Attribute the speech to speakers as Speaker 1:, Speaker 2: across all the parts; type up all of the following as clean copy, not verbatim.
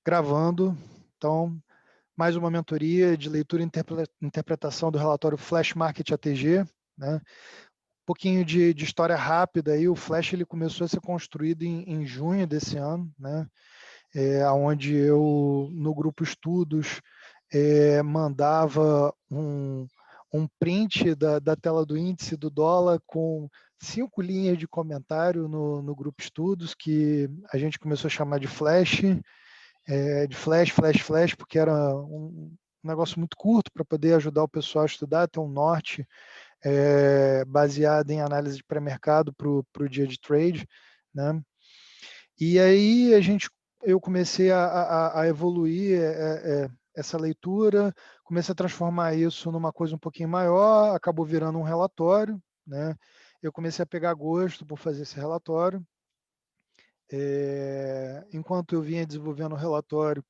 Speaker 1: Gravando. Então, mais uma mentoria de leitura e interpretação do relatório Flash Market ATG, né? Um pouquinho de história rápida aí. O Flash ele começou a ser construído em junho desse ano, né? Onde eu, no grupo Estudos, mandava um print da tela do índice do dólar com 5 linhas de comentário no grupo Estudos, que a gente começou a chamar de Flash, Flash, porque era um negócio muito curto para poder ajudar o pessoal a estudar, ter um norte baseado em análise de pré-mercado para o dia de trade, né? E aí eu comecei a evoluir essa leitura, comecei a transformar isso numa coisa um pouquinho maior, acabou virando um relatório, né? Eu comecei a pegar gosto por fazer esse relatório. Enquanto eu vinha desenvolvendo o relatório,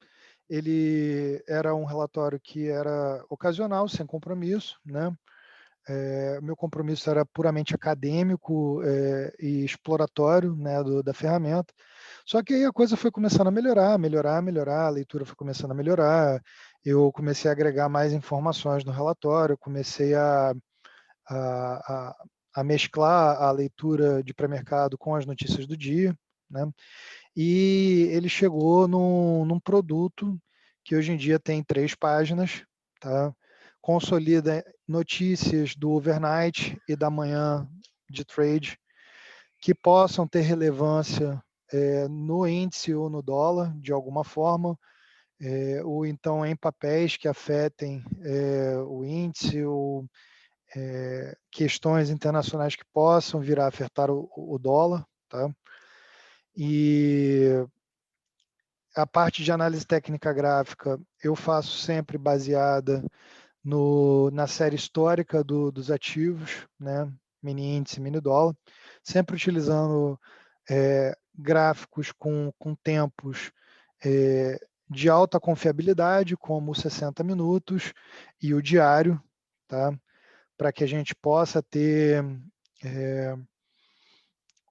Speaker 1: ele era um relatório que era ocasional, sem compromisso, né? Meu compromisso era puramente acadêmico e exploratório, né, da ferramenta. Só que aí a coisa foi começando a melhorar, a leitura foi começando a melhorar, eu comecei a agregar mais informações no relatório, comecei a, a mesclar a leitura de pré-mercado com as notícias do dia, né? E ele chegou num produto que hoje em dia tem 3 páginas, tá? Consolida notícias do overnight e da manhã de trade que possam ter relevância no índice ou no dólar, de alguma forma, ou então em papéis que afetem o índice ou questões internacionais que possam vir a afetar o dólar, tá? E a parte de análise técnica gráfica eu faço sempre baseada na série histórica dos ativos, né? Mini índice, mini dólar, sempre utilizando gráficos com tempos de alta confiabilidade, como 60 minutos e o diário, tá? Para que a gente possa ter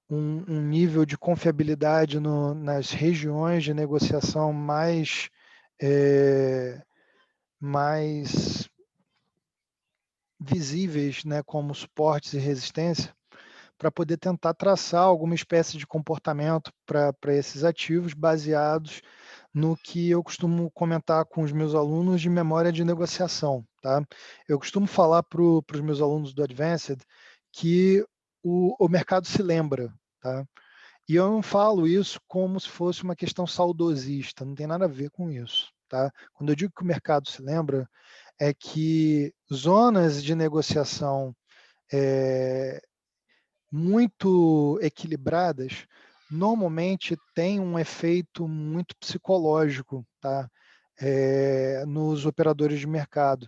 Speaker 1: um nível de confiabilidade nas regiões de negociação mais visíveis, né, como suportes e resistência, para poder tentar traçar alguma espécie de comportamento para esses ativos baseados no que eu costumo comentar com os meus alunos de memória de negociação. Tá? Eu costumo falar para os meus alunos do Advanced que o mercado se lembra. Tá? E eu não falo isso como se fosse uma questão saudosista, não tem nada a ver com isso. Tá? Quando eu digo que o mercado se lembra, é que zonas de negociação muito equilibradas normalmente têm um efeito muito psicológico, tá? Nos operadores de mercado,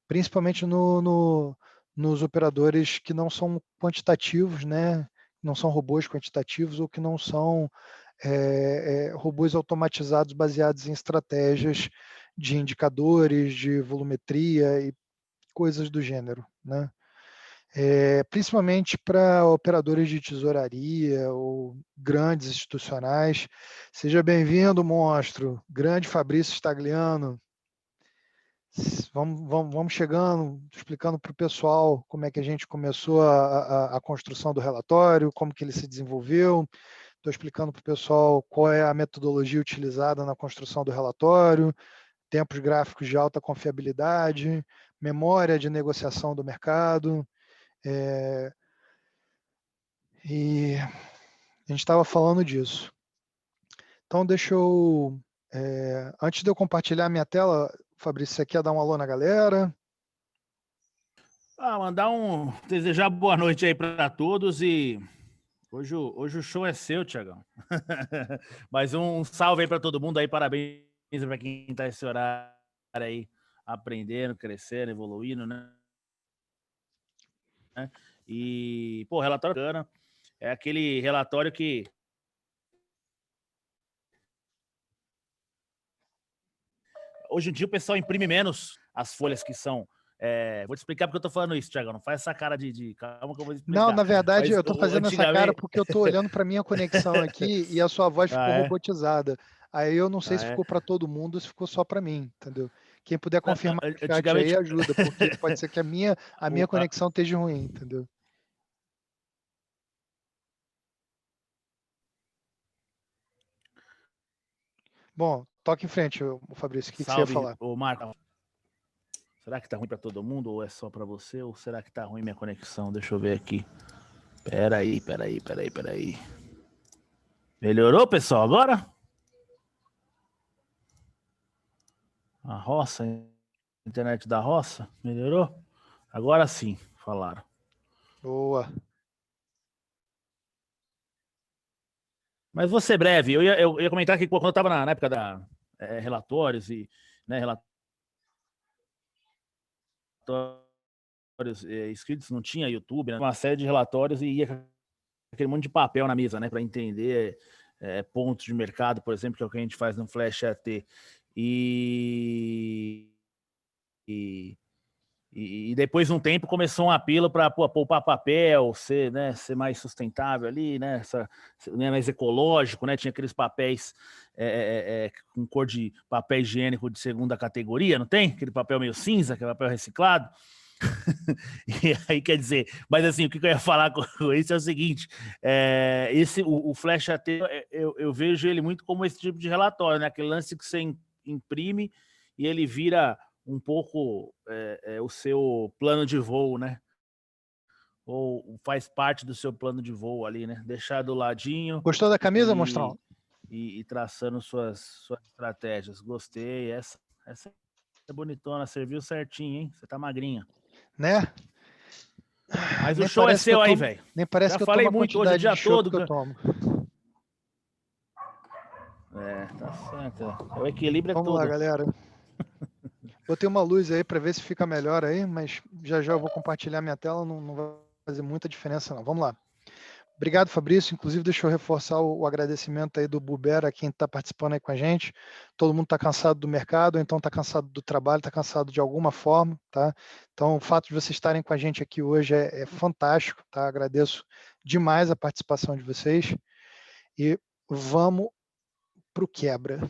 Speaker 1: principalmente nos operadores que não são quantitativos, né? Não são robôs quantitativos ou que não são robôs automatizados baseados em estratégias de indicadores, de volumetria e coisas do gênero, né? Principalmente para operadores de tesouraria ou grandes institucionais. Seja bem-vindo, monstro. Grande Fabrício Stagliano. Vamos chegando, explicando para o pessoal como é que a gente começou a construção do relatório, como que ele se desenvolveu. Estou explicando para o pessoal qual é a metodologia utilizada na construção do relatório, tempos gráficos de alta confiabilidade, memória de negociação do mercado. E a gente estava falando disso. Então, deixa eu... antes de eu compartilhar minha tela, Fabrício, você quer dar um alô na galera?
Speaker 2: Desejar boa noite aí para todos e hoje o show é seu, Tiagão. Mas um salve aí para todo mundo aí, parabéns para quem está esse horário aí, aprendendo, crescendo, evoluindo, né? E, pô, relatório bacana. É aquele relatório que hoje em dia o pessoal imprime menos as folhas que são. Vou te explicar porque eu tô falando isso, Thiago. Não faz essa cara de calma que eu vou explicar.
Speaker 1: Não, na verdade,
Speaker 2: Mas
Speaker 1: eu estou fazendo essa cara porque eu estou olhando para a minha conexão aqui e a sua voz ficou robotizada. Aí eu não sei se
Speaker 2: É.
Speaker 1: ficou para todo mundo ou se ficou só para mim, entendeu? Quem puder confirmar no chat aí
Speaker 2: Antigamente.
Speaker 1: ajuda, porque pode ser que a minha conexão esteja ruim, entendeu? Bom, toque em frente, Fabrício, o que você ia
Speaker 2: Salve,
Speaker 1: falar?
Speaker 2: ô Marco. Será que tá ruim para todo mundo ou é só para você? Ou será que tá ruim minha conexão? Deixa eu ver aqui. Peraí. Melhorou, pessoal, agora? A roça, a internet da roça, melhorou? Agora sim, falaram.
Speaker 1: Boa.
Speaker 2: Mas vou ser breve. Eu ia comentar que quando eu estava na época da relatórios e relatórios escritos, não tinha YouTube, né? Uma série de relatórios e ia com aquele monte de papel na mesa, né, para entender pontos de mercado, por exemplo, que é o que a gente faz no Flash AT. E depois de um tempo começou um apelo para poupar papel, ser mais sustentável ali, né, mais ecológico, né, tinha aqueles papéis com cor de papel higiênico de segunda categoria, não tem? Aquele papel meio cinza, aquele papel reciclado. E aí, quer dizer, mas assim, o que eu ia falar com isso é o seguinte, o Flash AT, eu vejo ele muito como esse tipo de relatório, né, aquele lance que você imprime e ele vira um pouco o seu plano de voo, né? Ou faz parte do seu plano de voo ali, né? Deixar do ladinho.
Speaker 1: Gostou da camisa, Monstrão?
Speaker 2: E traçando suas estratégias. Gostei. Essa é bonitona, serviu certinho, hein? Você tá magrinha.
Speaker 1: Né?
Speaker 2: Mas
Speaker 1: Nem
Speaker 2: o show é seu aí, velho.
Speaker 1: Nem parece
Speaker 2: Já
Speaker 1: que eu tomo
Speaker 2: falei
Speaker 1: a
Speaker 2: muito hoje o
Speaker 1: quantidade de
Speaker 2: dia
Speaker 1: chopp
Speaker 2: todo.
Speaker 1: que eu tomo.
Speaker 2: Tá certo. O equilíbrio é
Speaker 1: Vamos lá,
Speaker 2: tudo.
Speaker 1: galera. Botei uma luz aí para ver se fica melhor aí, mas já eu vou compartilhar minha tela, não vai fazer muita diferença não. Vamos lá. Obrigado, Fabrício. Inclusive, deixa eu reforçar o agradecimento aí do Buber, a quem está participando aí com a gente. Todo mundo está cansado do mercado, ou então está cansado do trabalho, está cansado de alguma forma, tá? Então, o fato de vocês estarem com a gente aqui hoje é fantástico, tá? Agradeço demais a participação de vocês. E vamos para o quebra.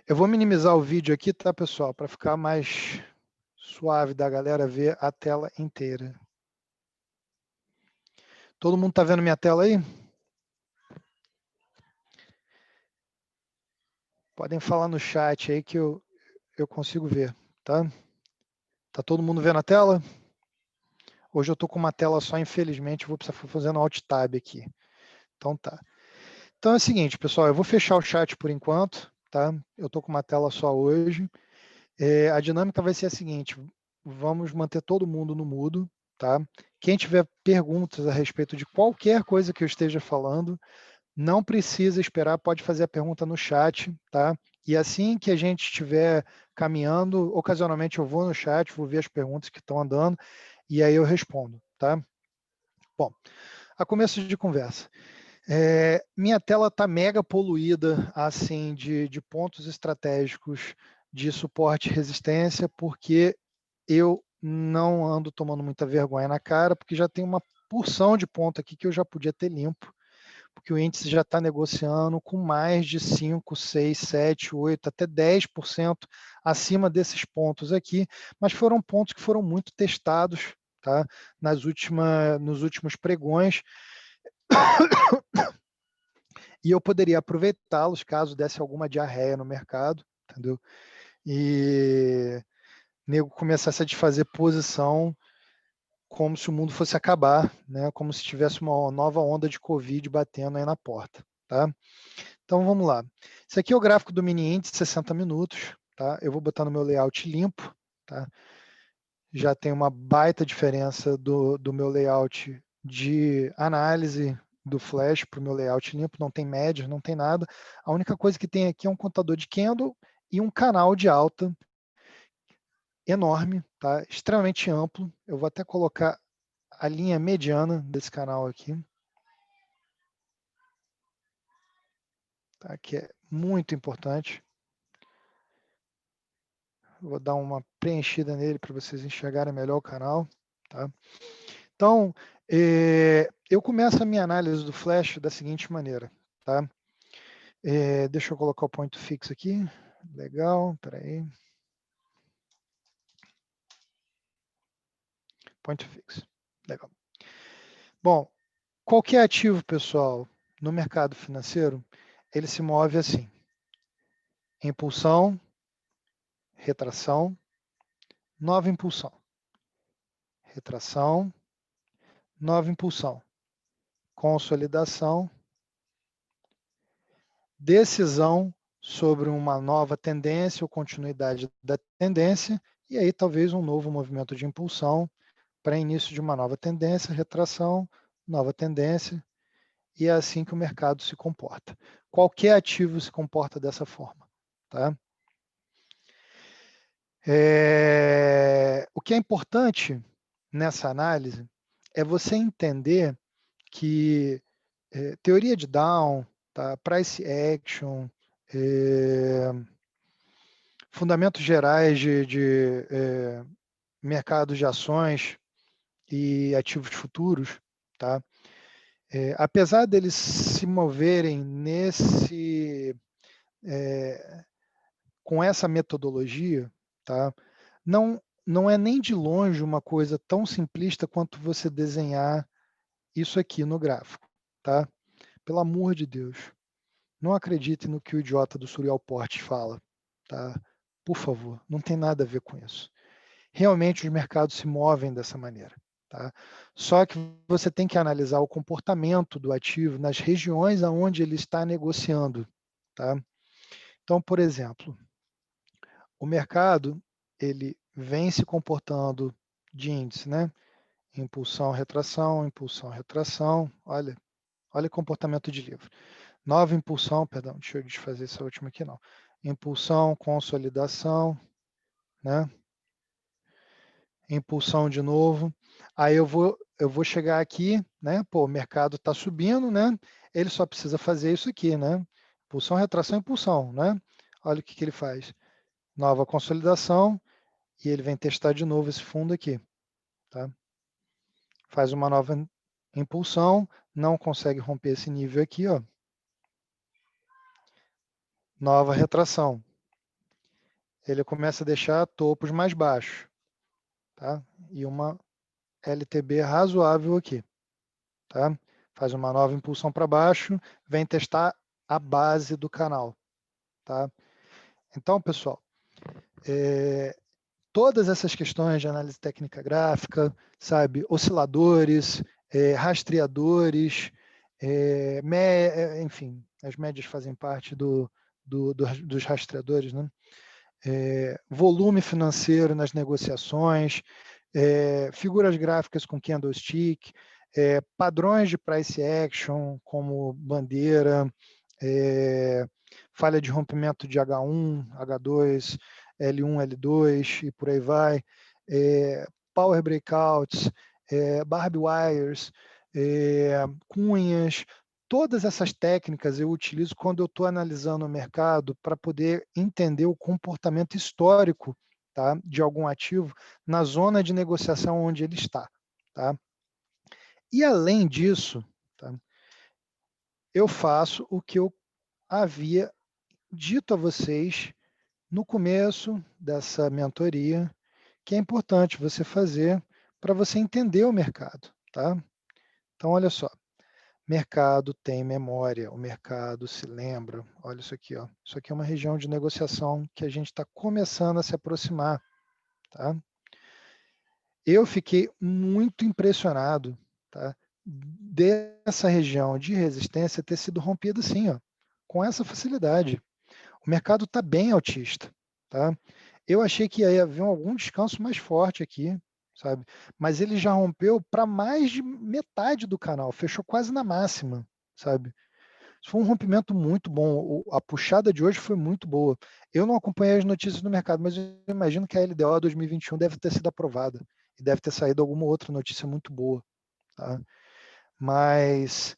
Speaker 1: Eu vou minimizar o vídeo aqui, tá, pessoal? Para ficar mais suave da galera ver a tela inteira. Todo mundo está vendo minha tela aí? Podem falar no chat aí que eu consigo ver, tá? Tá todo mundo vendo a tela? Hoje eu tô com uma tela só, infelizmente, vou precisar fazer um Alt Tab aqui. Então tá. Então é o seguinte, pessoal, eu vou fechar o chat por enquanto, tá? Eu tô com uma tela só hoje. A dinâmica vai ser a seguinte, vamos manter todo mundo no mudo, tá? Quem tiver perguntas a respeito de qualquer coisa que eu esteja falando, não precisa esperar, pode fazer a pergunta no chat, tá? E assim que a gente estiver caminhando, ocasionalmente eu vou no chat, vou ver as perguntas que estão andando e aí eu respondo, tá? Bom, a começo de conversa. Minha tela está mega poluída, assim, de pontos estratégicos de suporte e resistência, porque eu não ando tomando muita vergonha na cara, porque já tem uma porção de ponto aqui que eu já podia ter limpo, porque o índice já está negociando com mais de 5, 6, 7, 8, até 10% acima desses pontos aqui, mas foram pontos que foram muito testados, tá? Nos últimos pregões, e eu poderia aproveitá-los caso desse alguma diarreia no mercado, entendeu? E nego começasse a desfazer posição como se o mundo fosse acabar, né? Como se tivesse uma nova onda de Covid batendo aí na porta, tá? Então vamos lá. Esse aqui é o gráfico do mini índice, 60 minutos, tá? Eu vou botar no meu layout limpo, tá? Já tem uma baita diferença do meu layout de análise do Flash para o meu layout limpo, não tem média, não tem nada. A única coisa que tem aqui é um contador de candle e um canal de alta enorme, tá? Extremamente amplo. Eu vou até colocar a linha mediana desse canal aqui, tá? Que é muito importante. Vou dar uma preenchida nele para vocês enxergarem melhor o canal, tá? Então, eu começo a minha análise do Flash da seguinte maneira, tá? Deixa eu colocar o ponto fixo aqui. Legal, peraí. Ponto fixo, legal. Bom, qualquer ativo, pessoal, no mercado financeiro, ele se move assim: impulsão, retração, nova impulsão, retração, nova impulsão, consolidação, decisão sobre uma nova tendência ou continuidade da tendência, e aí talvez um novo movimento de impulsão para início de uma nova tendência, retração, nova tendência, e é assim que o mercado se comporta. Qualquer ativo se comporta dessa forma, tá? O que é importante nessa análise é você entender que teoria de Down, tá? Price action, fundamentos gerais de mercados de ações e ativos futuros, tá? Apesar deles se moverem com essa metodologia, tá? Não é nem de longe uma coisa tão simplista quanto você desenhar isso aqui no gráfico, tá? Pelo amor de Deus, não acredite no que o idiota do Surreal Port fala, tá? Por favor, não tem nada a ver com isso. Realmente os mercados se movem dessa maneira, tá? Só que você tem que analisar o comportamento do ativo nas regiões aonde ele está negociando, tá? Então, por exemplo, o mercado ele vem se comportando de índice, né? Impulsão, retração. Olha o comportamento de livro. Nova impulsão, perdão, deixa eu desfazer essa última aqui não. Impulsão, consolidação, né? Impulsão de novo. Aí eu vou chegar aqui, né? Pô, o mercado está subindo, né? Ele só precisa fazer isso aqui, né? Impulsão, retração, impulsão, né? Olha o que ele faz. Nova consolidação e ele vem testar de novo esse fundo aqui, tá? Faz uma nova impulsão, não consegue romper esse nível aqui, ó. Nova retração. Ele começa a deixar topos mais baixos, tá? E uma LTB razoável aqui, tá? Faz uma nova impulsão para baixo, vem testar a base do canal, tá? Então, pessoal, todas essas questões de análise técnica gráfica, sabe, osciladores, rastreadores, enfim, as médias fazem parte dos rastreadores, né? Volume financeiro nas negociações, figuras gráficas com candlestick, padrões de price action, como bandeira, falha de rompimento de H1, H2, L1, L2 e por aí vai, power breakouts, Barbie wires, cunhas, todas essas técnicas eu utilizo quando eu estou analisando o mercado para poder entender o comportamento histórico, tá, de algum ativo na zona de negociação onde ele está. Tá? E além disso, tá, eu faço o que eu havia dito a vocês no começo dessa mentoria, que é importante você fazer para você entender o mercado. Tá? Então, olha só. Mercado tem memória, o mercado se lembra. Olha isso aqui, ó. Isso aqui é uma região de negociação que a gente está começando a se aproximar. Tá? Eu fiquei muito impressionado, tá, dessa região de resistência ter sido rompida assim, ó, com essa facilidade. O mercado está bem altista. Tá? Eu achei que ia haver algum descanso mais forte aqui, sabe? Mas ele já rompeu para mais de metade do canal, fechou quase na máxima, sabe? Isso foi um rompimento muito bom. A puxada de hoje foi muito boa. Eu não acompanhei as notícias do mercado, mas eu imagino que a LDO 2021 deve ter sido aprovada e deve ter saído alguma outra notícia muito boa. Tá? Mas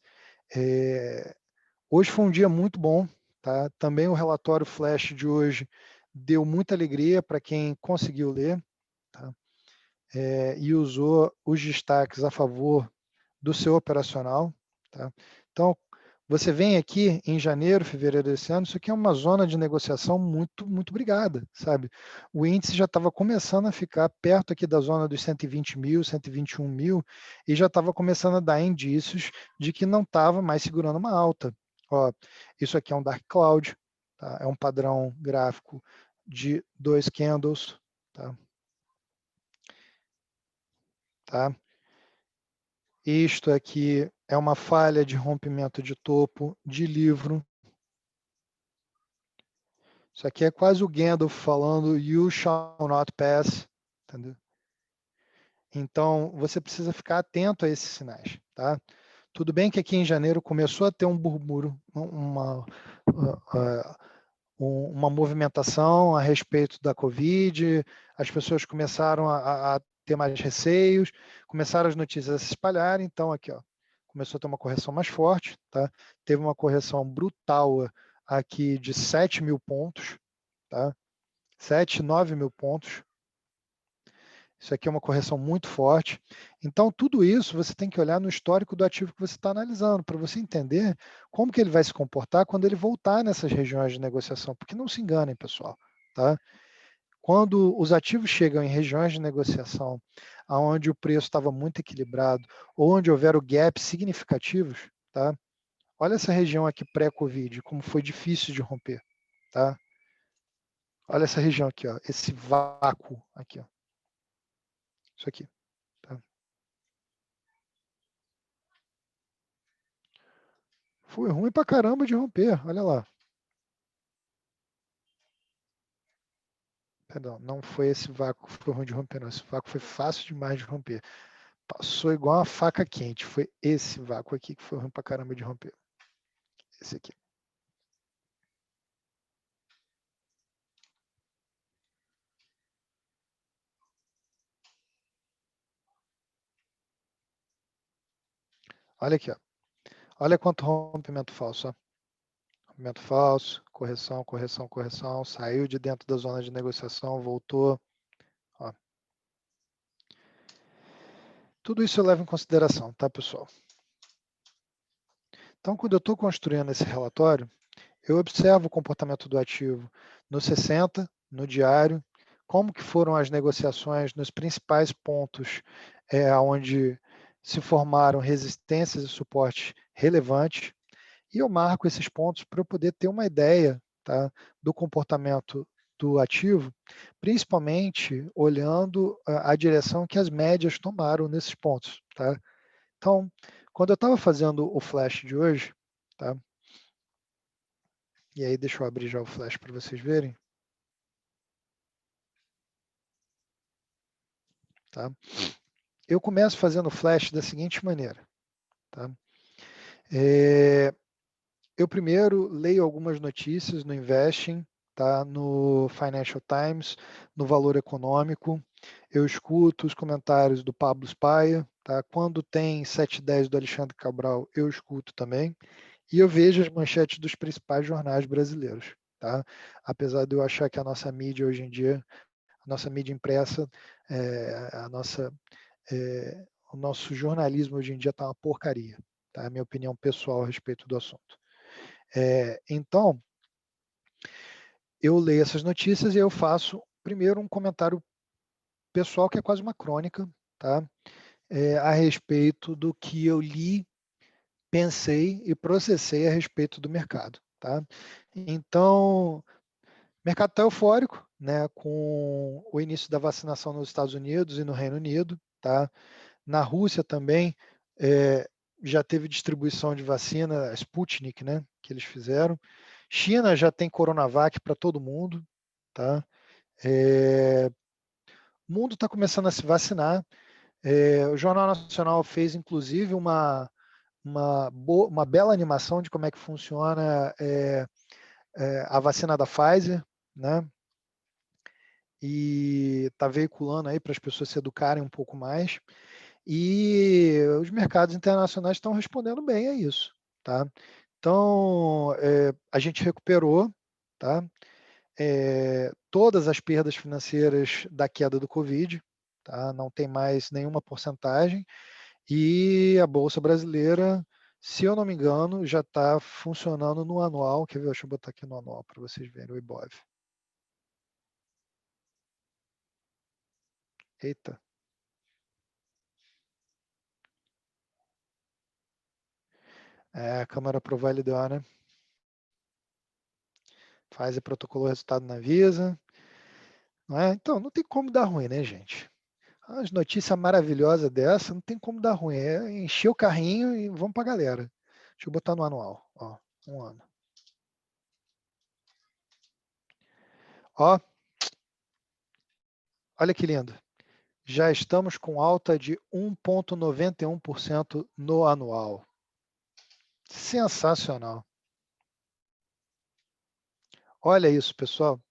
Speaker 1: hoje foi um dia muito bom. Tá? Também o relatório flash de hoje deu muita alegria para quem conseguiu ler. Tá? E usou os destaques a favor do seu operacional. Tá? Então, Você vem aqui em janeiro, fevereiro desse ano, isso aqui é uma zona de negociação muito, muito brigada, sabe? O índice já estava começando a ficar perto aqui da zona dos 120 mil, 121 mil, e já estava começando a dar indícios de que não estava mais segurando uma alta. Ó, isso aqui é um dark cloud, tá? É um padrão gráfico de 2 candles, tá? Tá? Isto aqui é uma falha de rompimento de topo de livro. Isso aqui é quase o Gandalf falando "You shall not pass", entendeu? Então, você precisa ficar atento a esses sinais, tá? Tudo bem que aqui em janeiro começou a ter um burburinho, uma movimentação a respeito da Covid, as pessoas começaram a ter mais receios, começaram as notícias a se espalhar, então aqui, ó, começou a ter uma correção mais forte, tá? Teve uma correção brutal aqui de 7 mil pontos, tá? 7, 9 mil pontos. Isso aqui é uma correção muito forte. Então, tudo isso você tem que olhar no histórico do ativo que você está analisando, para você entender como que ele vai se comportar quando ele voltar nessas regiões de negociação. Porque não se enganem, pessoal. Tá? Quando os ativos chegam em regiões de negociação onde o preço estava muito equilibrado, ou onde houveram gaps significativos, tá? Olha essa região aqui pré-Covid, como foi difícil de romper. Tá? Olha essa região aqui, ó, esse vácuo aqui. Ó. Isso aqui. Tá? Foi ruim pra caramba de romper, olha lá. Perdão, não foi esse vácuo que foi ruim de romper, não. Esse vácuo foi fácil demais de romper. Passou igual uma faca quente. Foi esse vácuo aqui que foi ruim pra caramba de romper. Esse aqui. Olha aqui, ó. Olha quanto rompimento falso, ó. Rompimento falso, correção, correção, correção. Saiu de dentro da zona de negociação, voltou. Ó. Tudo isso eu levo em consideração, tá, pessoal? Então, quando eu estou construindo esse relatório, eu observo o comportamento do ativo no 60, no diário, como que foram as negociações nos principais pontos onde se formaram resistências e suportes relevantes, e eu marco esses pontos para eu poder ter uma ideia, tá, do comportamento do ativo, principalmente olhando a direção que as médias tomaram nesses pontos. Tá? Então, quando eu estava fazendo o flash de hoje, tá? E aí deixa eu abrir já o flash para vocês verem. Tá? Eu começo fazendo flash da seguinte maneira. Tá? Eu primeiro leio algumas notícias no Investing, tá? No Financial Times, no Valor Econômico. Eu escuto os comentários do Pablo Spaia. Tá? Quando tem 710 do Alexandre Cabral, eu escuto também. E eu vejo as manchetes dos principais jornais brasileiros. Tá? Apesar de eu achar que a nossa mídia hoje em dia, a nossa mídia impressa, o nosso jornalismo hoje em dia está uma porcaria. Tá? A minha opinião pessoal a respeito do assunto. Então, eu leio essas notícias e eu faço primeiro um comentário pessoal que é quase uma crônica, tá? A respeito do que eu li, pensei e processei a respeito do mercado. Tá? Então, o mercado está eufórico, né, com o início da vacinação nos Estados Unidos e no Reino Unido. Tá? Na Rússia também já teve distribuição de vacina, a Sputnik, né, que eles fizeram. China já tem Coronavac para todo mundo. Tá? O mundo está começando a se vacinar. O Jornal Nacional fez, inclusive, uma bela animação de como é que funciona a vacina da Pfizer, né? E está veiculando aí para as pessoas se educarem um pouco mais. E os mercados internacionais estão respondendo bem a isso, tá? Então, a gente recuperou, tá? Todas as perdas financeiras da queda do Covid, tá? Não tem mais nenhuma porcentagem, e a Bolsa Brasileira se eu não me engano, já está funcionando no anual. Quer ver? Deixa eu botar aqui no anual para vocês verem o IBOV. Eita. A Câmara aprovou a LDO, né? Faz e protocolou o resultado na Visa. Não é? Então, não tem como dar ruim, né, gente? As notícias maravilhosas dessa, não tem como dar ruim. É encher o carrinho e vamos para a galera. Deixa eu botar no anual. Ó, um ano. Ó, olha que lindo. Já estamos com alta de 1,91% no anual. Sensacional. Olha isso, pessoal.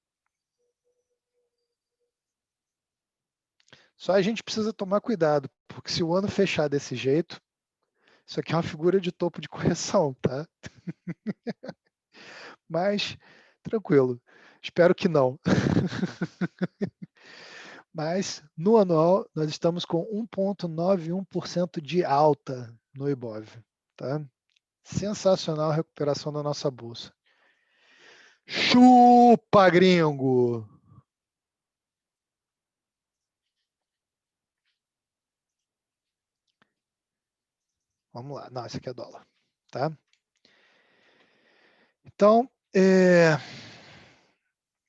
Speaker 1: Só a gente precisa tomar cuidado, porque se o ano fechar desse jeito, isso aqui é uma figura de topo de correção, tá? Mas, tranquilo. Espero que não. Mas, no anual, nós estamos com 1,91% de alta no IBOV, tá? Sensacional a recuperação da nossa bolsa. Chupa, gringo! Vamos lá. Não, esse aqui é dólar, tá? Então,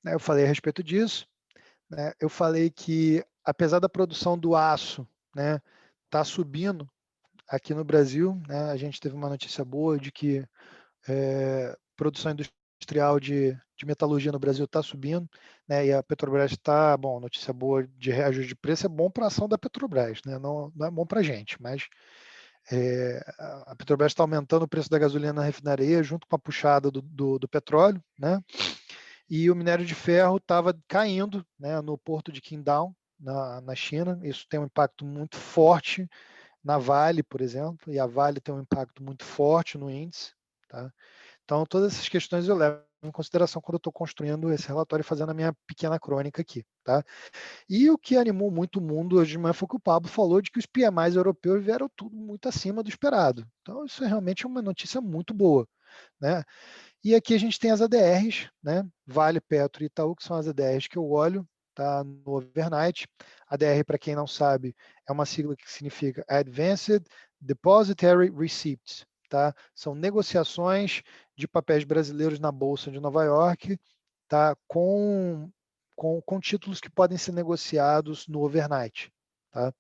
Speaker 1: eu falei a respeito disso, né? Eu falei que, apesar da produção do aço, né, tá subindo aqui no Brasil, né, a gente teve uma notícia boa de que produção industrial de metalurgia no Brasil está subindo, né, e a Petrobras está, bom, notícia boa de reajuste de preço é bom para a ação da Petrobras, né, não é bom para a gente, mas a Petrobras está aumentando o preço da gasolina na refinaria junto com a puxada do petróleo, né, e o minério de ferro estava caindo, né, no porto de Qingdao, na China. Isso tem um impacto muito forte na Vale, por exemplo, e a Vale tem um impacto muito forte no índice. Tá? Então, todas essas questões eu levo em consideração quando eu estou construindo esse relatório e fazendo a minha pequena crônica aqui. Tá? E o que animou muito o mundo hoje de manhã foi o que o Pablo falou de que os PMIs europeus vieram tudo muito acima do esperado. Então, isso é realmente uma notícia muito boa. Né? E aqui a gente tem as ADRs, né? Vale, Petro e Itaú, que são as ADRs que eu olho, tá? No overnight. ADR, para quem não sabe, é uma sigla que significa Advanced Depositary Receipts, tá? São negociações de papéis brasileiros na Bolsa de Nova York, tá? Com títulos que podem ser negociados no overnight. Tá?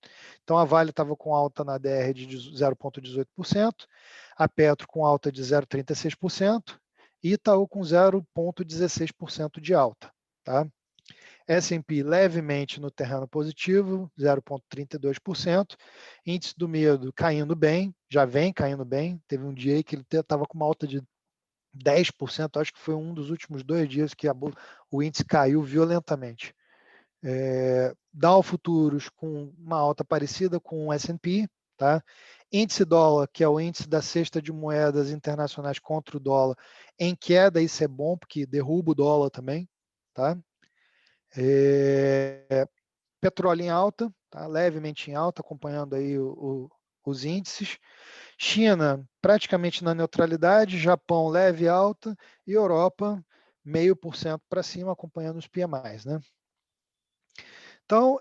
Speaker 1: Então a Vale estava com alta na DR de 0,18%, a Petro com alta de 0,36%, e Itaú com 0,16% de alta. Tá? S&P levemente no terreno positivo, 0,32%. Índice do medo caindo bem, já vem caindo bem. Teve um dia aí que ele estava com uma alta de 10%, acho que foi um dos últimos 2 dias que o índice caiu violentamente. Dow Futuros com uma alta parecida com o S&P, tá? Índice dólar, que é o índice da cesta de moedas internacionais contra o dólar, em queda, isso é bom, porque derruba o dólar também, tá? Petróleo em alta, tá? Levemente em alta, acompanhando aí os índices. China praticamente na neutralidade, Japão leve alta e Europa 0,5% para cima, acompanhando os PMIs, né? Então,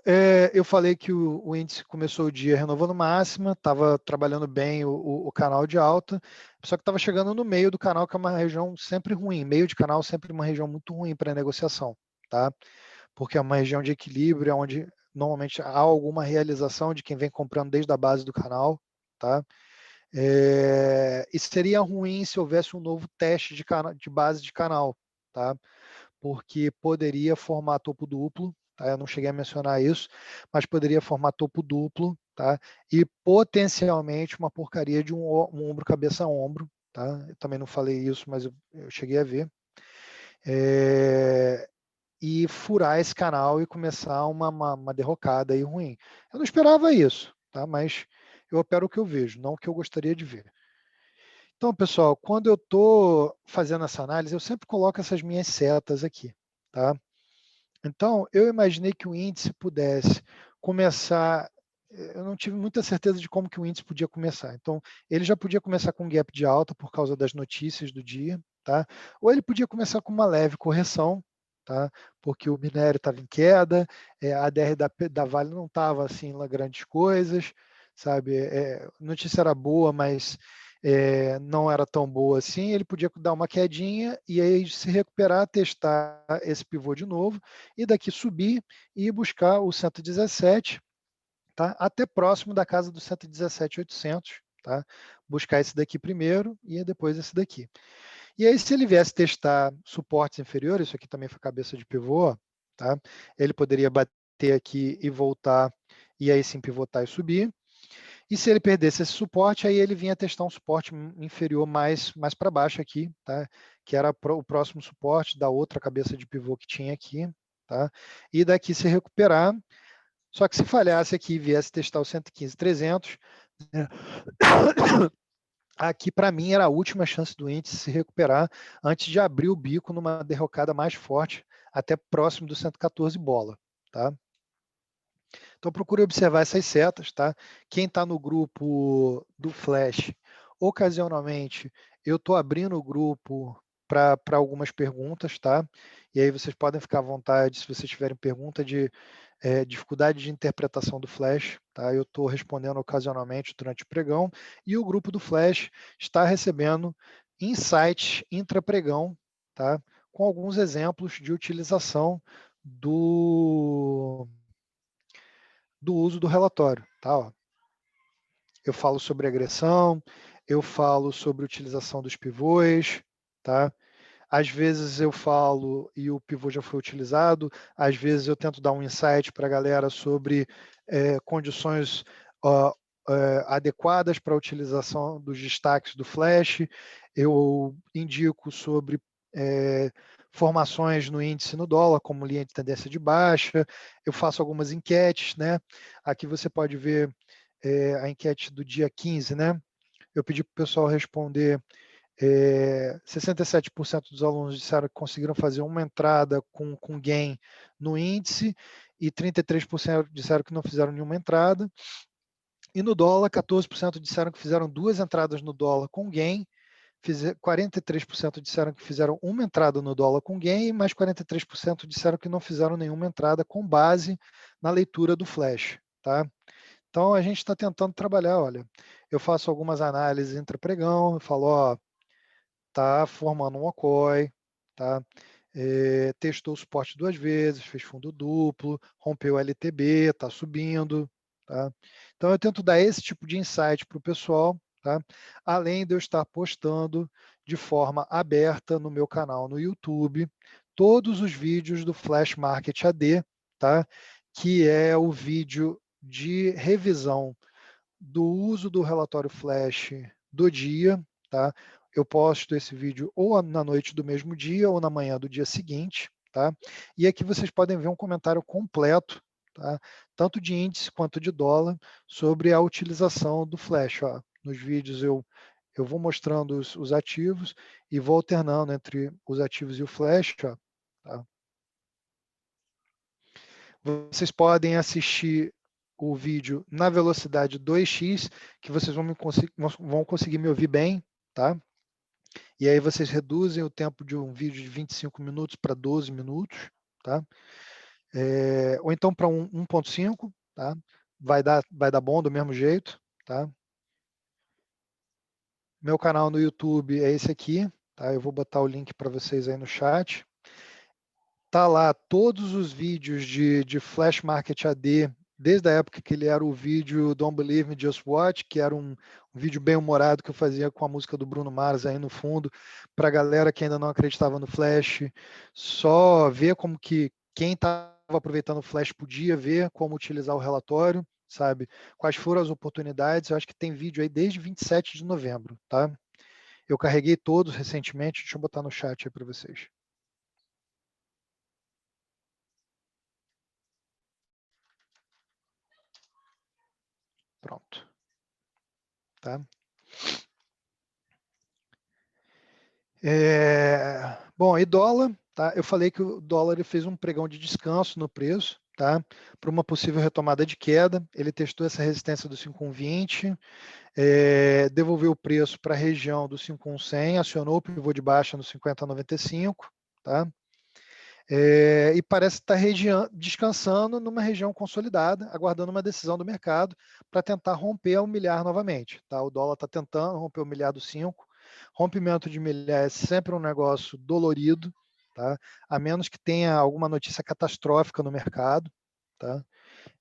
Speaker 1: eu falei que o índice começou o dia renovando máxima, estava trabalhando bem o canal de alta, só que estava chegando no meio do canal, que é uma região sempre ruim. Meio de canal sempre uma região muito ruim para negociação, tá? Porque é uma região de equilíbrio, onde normalmente há alguma realização de quem vem comprando desde a base do canal, tá? E seria ruim se houvesse um novo teste de base de canal, tá? Porque poderia formar topo duplo, tá? Eu não cheguei a mencionar isso, mas poderia formar topo duplo, tá? E potencialmente uma porcaria de um ombro cabeça a ombro, tá? Eu também não falei isso, mas eu cheguei a ver. E furar esse canal e começar uma derrocada aí ruim. Eu não esperava isso, tá? Mas eu opero o que eu vejo, não o que eu gostaria de ver. Então, pessoal, quando eu estou fazendo essa análise, eu sempre coloco essas minhas setas aqui, tá? Então, eu imaginei que o índice pudesse começar eu não tive muita certeza de como que o índice podia começar. Então, ele já podia começar com um gap de alta por causa das notícias do dia, tá? Ou ele podia começar com uma leve correção, tá? Porque o minério estava em queda, a DR da Vale não estava assim lá grandes coisas, sabe? A notícia era boa, mas não era tão boa assim. Ele podia dar uma quedinha e aí se recuperar, testar esse pivô de novo e daqui subir e buscar o 117, tá? Até próximo da casa do 117.800, tá? Buscar esse daqui primeiro e depois esse daqui. E aí, se ele viesse testar suportes inferiores, isso aqui também foi cabeça de pivô, tá? Ele poderia bater aqui e voltar, e aí sim pivotar e subir. E se ele perdesse esse suporte, aí ele vinha testar um suporte inferior mais para baixo aqui, tá? Que era o próximo suporte da outra cabeça de pivô que tinha aqui, tá? E daqui se recuperar. Só que se falhasse aqui e viesse testar o 115.300, né, aqui para mim era a última chance do índice se recuperar antes de abrir o bico numa derrocada mais forte, até próximo do 114 bola, tá? Então procure observar essas setas, tá? Quem está no grupo do Flash, ocasionalmente eu estou abrindo o grupo para algumas perguntas, tá? E aí vocês podem ficar à vontade, se vocês tiverem pergunta de dificuldade de interpretação do Flash, tá? Eu estou respondendo ocasionalmente durante o pregão, e o grupo do Flash está recebendo insights intra-pregão, tá? Com alguns exemplos de utilização do uso do relatório, tá? Ó, eu falo sobre agressão, eu falo sobre utilização dos pivôs, tá? Às vezes eu falo e o pivô já foi utilizado, às vezes eu tento dar um insight para a galera sobre condições adequadas para a utilização dos destaques do Flash, eu indico sobre formações no índice no dólar, como linha de tendência de baixa, eu faço algumas enquetes, né? Aqui você pode ver a enquete do dia 15, né? Eu pedi para o pessoal responder 67% dos alunos disseram que conseguiram fazer uma entrada com gain no índice e 33% disseram que não fizeram nenhuma entrada. E no dólar, 14% disseram que fizeram duas entradas no dólar com gain, 43% disseram que fizeram uma entrada no dólar com gain, mas 43% disseram que não fizeram nenhuma entrada com base na leitura do flash, tá? Então a gente está tentando trabalhar, olha, eu faço algumas análises entre pregão, eu falo, ó, tá formando um OCOI, tá? Testou o suporte duas vezes, fez fundo duplo, rompeu o LTB, está subindo, tá? Então eu tento dar esse tipo de insight para o pessoal, tá? Além de eu estar postando de forma aberta no meu canal no YouTube todos os vídeos do Flash Market AD, tá? Que é o vídeo de revisão do uso do relatório Flash do dia, tá? Eu posto esse vídeo ou na noite do mesmo dia ou na manhã do dia seguinte, tá? E aqui vocês podem ver um comentário completo, tá? Tanto de índice quanto de dólar, sobre a utilização do Flash, ó. Nos vídeos eu vou mostrando os ativos e vou alternando entre os ativos e o Flash, ó, tá? Vocês podem assistir o vídeo na velocidade 2x, que vocês vão conseguir me ouvir bem, tá? E aí vocês reduzem o tempo de um vídeo de 25 minutos para 12 minutos, tá? Ou então para 1.5, tá? Vai dar bom do mesmo jeito, tá? Meu canal no YouTube é esse aqui, tá? Eu vou botar o link para vocês aí no chat. Tá lá todos os vídeos de Flash Market AD, desde a época que ele era o vídeo Don't Believe Me, Just Watch, que era um vídeo bem humorado que eu fazia com a música do Bruno Mars aí no fundo, para a galera que ainda não acreditava no Flash, só ver como que quem estava aproveitando o Flash podia ver como utilizar o relatório, sabe? Quais foram as oportunidades. Eu acho que tem vídeo aí desde 27 de novembro, tá? Eu carreguei todos recentemente, deixa eu botar no chat aí para vocês. Pronto. Tá? Bom, e dólar, tá? Eu falei que o dólar ele fez um pregão de descanso no preço, tá? Para uma possível retomada de queda. Ele testou essa resistência do 5,120, devolveu o preço para a região do 5,100, acionou o pivô de baixa no 50,95, tá? E parece estar descansando numa região consolidada, aguardando uma decisão do mercado para tentar romper o milhar novamente. Tá? O dólar está tentando romper o milhar do 5. Rompimento de milhar é sempre um negócio dolorido, tá? A menos que tenha alguma notícia catastrófica no mercado. Tá?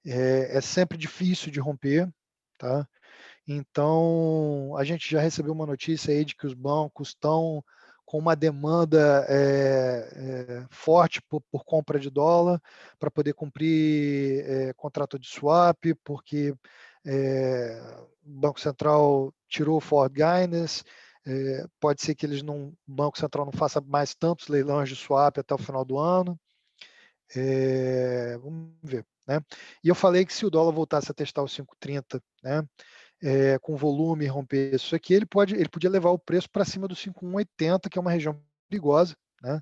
Speaker 1: É sempre difícil de romper. Tá? Então, a gente já recebeu uma notícia aí de que os bancos estão com uma demanda forte por compra de dólar para poder cumprir contrato de swap, porque o Banco Central tirou o forward guidance, pode ser que o Banco Central não faça mais tantos leilões de swap até o final do ano. Vamos ver. Né? E eu falei que se o dólar voltasse a testar os 5,30, né, com volume, romper isso aqui, ele podia levar o preço para cima do 5,180, que é uma região perigosa, né?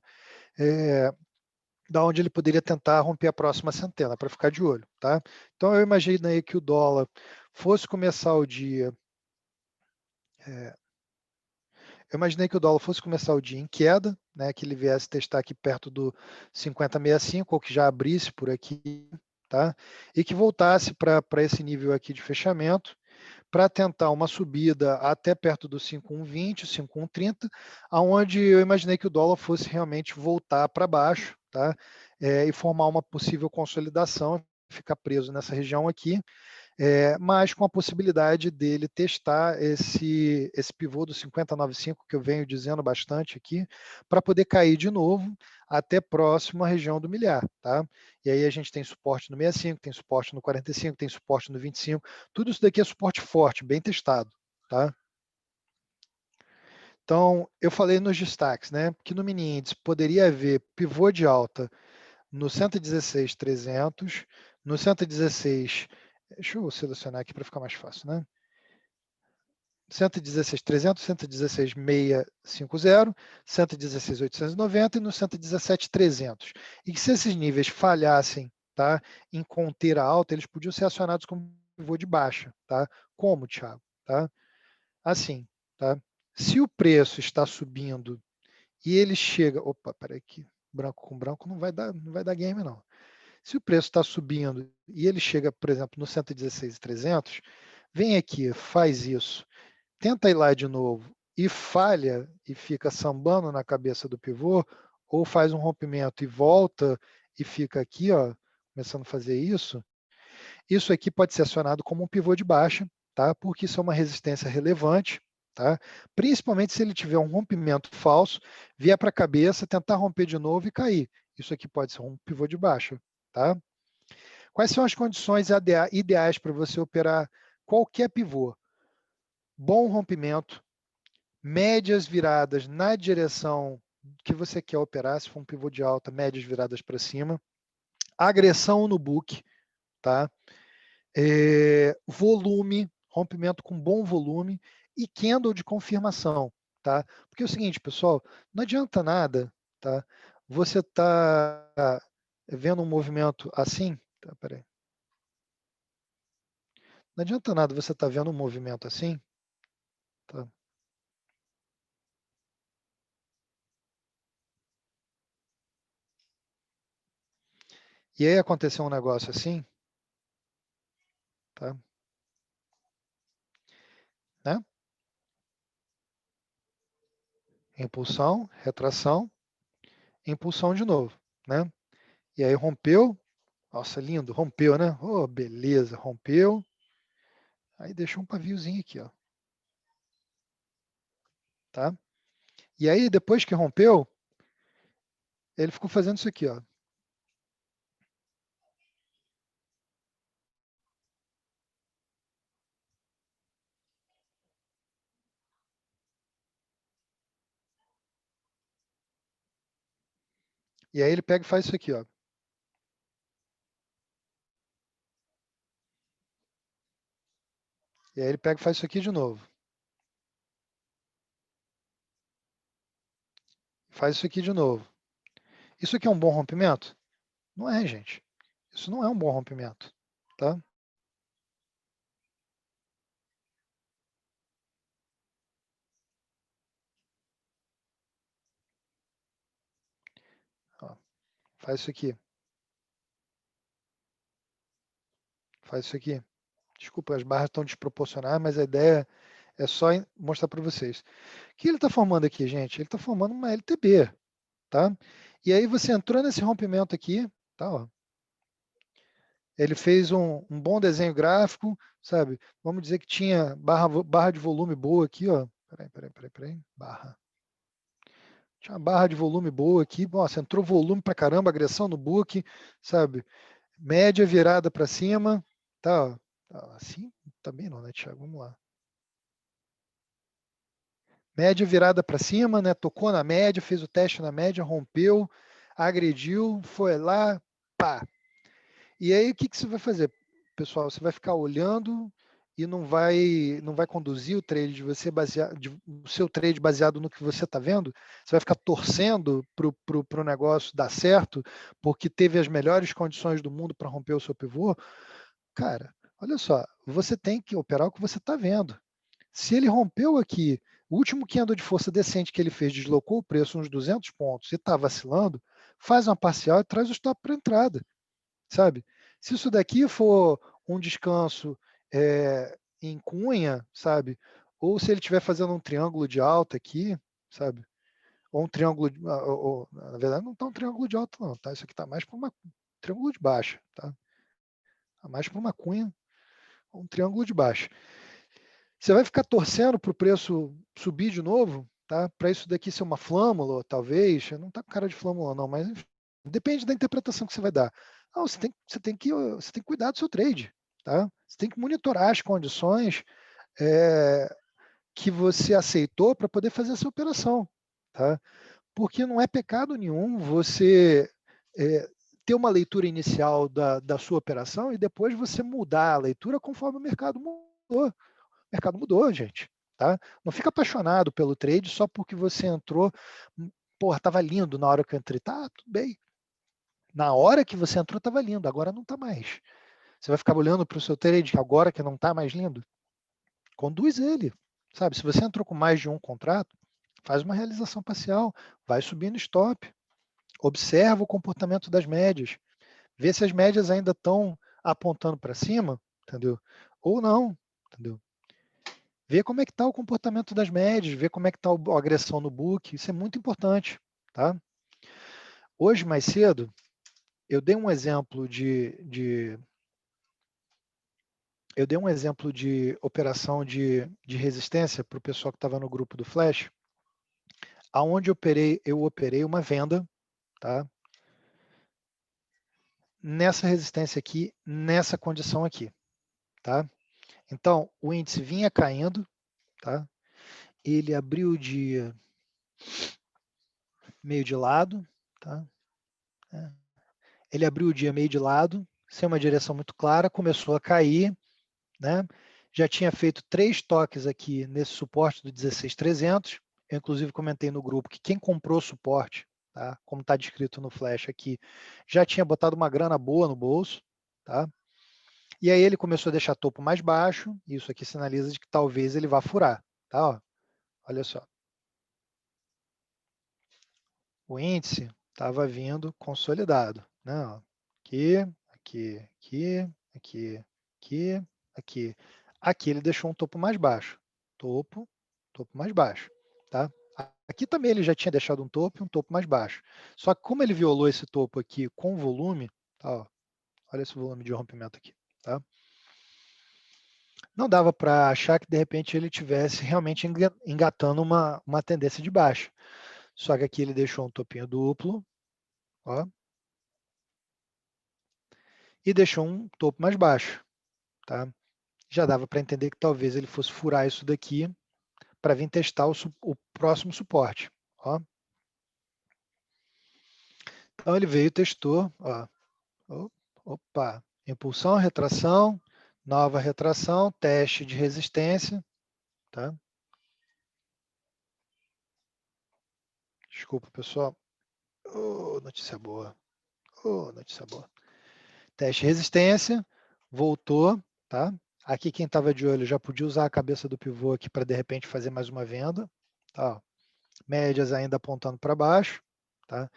Speaker 1: Da onde ele poderia tentar romper a próxima centena, para ficar de olho. Tá? Então eu imaginei que o dólar fosse começar o dia. Eu imaginei que o dólar fosse começar o dia em queda, né, que ele viesse testar aqui perto do 50,65, ou que já abrisse por aqui, tá? E que voltasse para esse nível aqui de fechamento, para tentar uma subida até perto do 5,120, 5,130, aonde eu imaginei que o dólar fosse realmente voltar para baixo, tá? E formar uma possível consolidação, ficar preso nessa região aqui, mas com a possibilidade dele testar esse pivô do 50,95 que eu venho dizendo bastante aqui, para poder cair de novo até próximo à região do milhar. Tá? E aí a gente tem suporte no 65, tem suporte no 45, tem suporte no 25, tudo isso daqui é suporte forte, bem testado. Tá? Então, eu falei nos destaques, né, que no mini índice poderia haver pivô de alta no 116,300, no 116, deixa eu selecionar aqui para ficar mais fácil, né? 116,300, 116,650, 116,890 e no 117,300. E que se esses níveis falhassem, tá, em conter a alta, eles podiam ser acionados como pivô de baixa. Tá? Como, Thiago? Tá? Assim, tá? Se o preço está subindo e ele chega... Opa, peraí aqui. Branco com branco não vai dar game, não. Se o preço está subindo e ele chega, por exemplo, no 116,300, vem aqui, faz isso, tenta ir lá de novo e falha e fica sambando na cabeça do pivô, ou faz um rompimento e volta e fica aqui, ó, começando a fazer isso aqui pode ser acionado como um pivô de baixa, tá? Porque isso é uma resistência relevante, tá? Principalmente se ele tiver um rompimento falso, vier para a cabeça, tentar romper de novo e cair. Isso aqui pode ser um pivô de baixa, tá? Quais são as condições ideais para você operar qualquer pivô? Bom rompimento, médias viradas na direção que você quer operar, se for um pivô de alta, médias viradas para cima, agressão no book, tá? Volume, rompimento com bom volume e candle de confirmação, tá? Porque é o seguinte, pessoal, não adianta nada, tá? Você tá vendo um movimento assim, tá? Peraí. Não adianta nada você estar vendo um movimento assim, tá? E aí aconteceu um negócio assim, tá? Né? Impulsão, retração, impulsão de novo, né? E aí rompeu, nossa, lindo, rompeu, né? Oh, beleza, rompeu. Aí deixou um paviozinho aqui, ó. Tá? E aí, depois que rompeu, ele ficou fazendo isso aqui, ó. E aí ele pega e faz isso aqui, ó. E aí ele pega e faz isso aqui de novo. Faz isso aqui de novo. Isso aqui é um bom rompimento? Não é, gente. Isso não é um bom rompimento, tá? Ó, faz isso aqui. Faz isso aqui. Desculpa, as barras estão desproporcionais, mas a ideia é só mostrar para vocês. O que ele está formando aqui, gente? Ele está formando uma LTB, tá? E aí você entrou nesse rompimento aqui, tá? Ó. Ele fez um bom desenho gráfico, sabe? Vamos dizer que tinha barra de volume boa aqui, ó. Peraí. Barra. Tinha uma barra de volume boa aqui. Nossa, entrou volume pra caramba, agressão no book, sabe? Média virada para cima, tá? Ó. Assim também não, né, Thiago? Vamos lá. Média virada para cima, né? Tocou na média, fez o teste na média, rompeu, agrediu, foi lá, pá. E aí o que você vai fazer, pessoal? Você vai ficar olhando e não vai conduzir o trade de você o seu trade baseado no que você está vendo. Você vai ficar torcendo para o negócio dar certo, porque teve as melhores condições do mundo para romper o seu pivô. Cara, olha só, você tem que operar o que você está vendo. Se ele rompeu aqui, o último candle de força decente que ele fez deslocou o preço uns 200 pontos e está vacilando, faz uma parcial e traz o stop para entrada, sabe? Se isso daqui for um descanso em cunha, sabe? Ou se ele estiver fazendo um triângulo de alta aqui, sabe? Ou um triângulo, na verdade não está um triângulo de alta não, tá? Isso aqui está mais para um triângulo de baixa, tá? Tá mais para uma cunha, um triângulo de baixa. Você vai ficar torcendo para o preço subir de novo, tá? Para isso daqui ser uma flâmula, talvez. Não está com cara de flâmula, não, mas enfim, depende da interpretação que você vai dar. Não, você tem que cuidar do seu trade, tá? Você tem que monitorar as condições que você aceitou para poder fazer essa operação, tá? Porque não é pecado nenhum você ter uma leitura inicial da sua operação e depois você mudar a leitura conforme o mercado mudou. O mercado mudou, gente. Tá? Não fica apaixonado pelo trade só porque você entrou. Porra, estava lindo na hora que eu entrei. Tá, tudo bem. Na hora que você entrou, estava lindo. Agora não está mais. Você vai ficar olhando para o seu trade agora que não está mais lindo? Conduz ele. Sabe? Se você entrou com mais de um contrato, faz uma realização parcial. Vai subindo stop. Observa o comportamento das médias. Vê se as médias ainda estão apontando para cima, entendeu? Ou não, entendeu? Ver como é que está o comportamento das médias, ver como é que está a agressão no book, isso é muito importante, tá? Hoje, mais cedo, eu dei um exemplo eu dei um exemplo de operação de resistência para o pessoal que estava no grupo do Flash, aonde eu operei uma venda, tá? Nessa resistência aqui, nessa condição aqui, tá? Então, o índice vinha caindo, tá? Ele abriu o dia meio de lado, tá? Ele abriu o dia meio de lado, sem uma direção muito clara, começou a cair, né? Já tinha feito 3 toques aqui nesse suporte do 16.300. Eu, inclusive, comentei no grupo que quem comprou suporte, tá? Como está descrito no flash aqui, já tinha botado uma grana boa no bolso, tá? E aí ele começou a deixar topo mais baixo, e isso aqui sinaliza de que talvez ele vá furar, tá? Ó, olha só. O índice estava vindo consolidado, né? Ó, aqui, aqui. Aqui ele deixou um topo mais baixo. Topo mais baixo, tá? Aqui também ele já tinha deixado um topo e um topo mais baixo. Só que como ele violou esse topo aqui com volume, tá, ó, olha esse volume de rompimento aqui, tá? Não dava para achar que de repente ele tivesse realmente engatando uma tendência de baixa. Só que aqui ele deixou um topinho duplo, ó, e deixou um topo mais baixo, tá? Já dava para entender que talvez ele fosse furar isso daqui para vir testar o próximo suporte. Ó. Então ele veio e testou. Ó. Opa, impulsão, retração, nova retração, teste de resistência. Tá? Desculpa, pessoal. Oh, notícia boa. Oh, notícia boa. Teste de resistência, voltou, tá? Aqui quem estava de olho já podia usar a cabeça do pivô aqui para de repente fazer mais uma venda, tá? Médias ainda apontando para baixo, tá?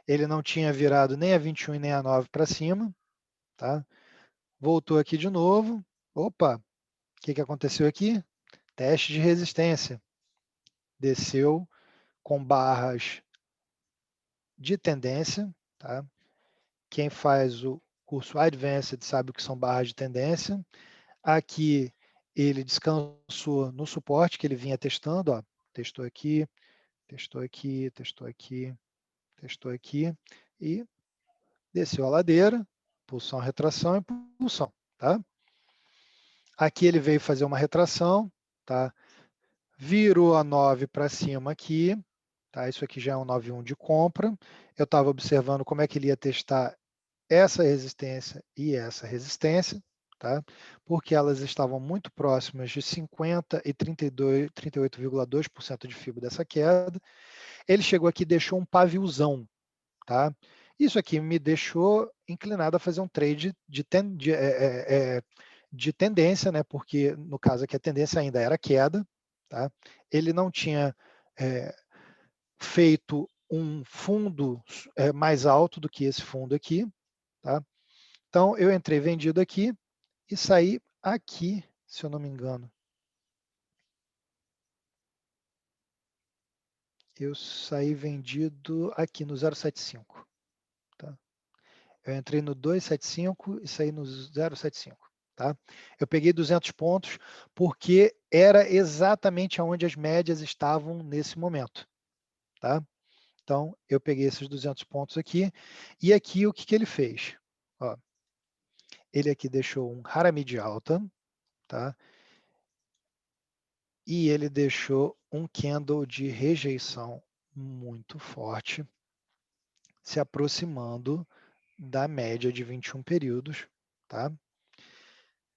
Speaker 1: Ele não tinha virado nem a 21 e nem a 9 para cima, tá? Voltou aqui de novo. Opa, o que aconteceu aqui? Teste de resistência. Desceu com barras de tendência, tá? Quem faz o curso Advanced sabe o que são barras de tendência. Aqui ele descansou no suporte que ele vinha testando, ó. Testou aqui, testou aqui, testou aqui, testou aqui e desceu a ladeira, pulsão, retração e pulsão, tá? Aqui ele veio fazer uma retração, tá? Virou a 9 para cima aqui, tá? Isso aqui já é um 9.1 de compra. Eu estava observando como é que ele ia testar essa resistência e essa resistência, tá? Porque elas estavam muito próximas de 50 e 38,2% de fibra dessa queda. Ele chegou aqui e deixou um paviozão, tá? Isso aqui me deixou inclinado a fazer um trade de tendência, né? Porque no caso aqui a tendência ainda era queda, tá? Ele não tinha feito um fundo mais alto do que esse fundo aqui, tá? Então eu entrei vendido aqui e saí aqui, se eu não me engano. Eu saí vendido aqui no 0,75. Tá? Eu entrei no 2,75 e saí no 0,75. Tá? Eu peguei 200 pontos porque era exatamente aonde as médias estavam nesse momento. Tá? Então, eu peguei esses 200 pontos aqui. E aqui, o que ele fez? Ó, ele aqui deixou um Harami de alta. Tá? E ele deixou um candle de rejeição muito forte, se aproximando da média de 21 períodos, tá?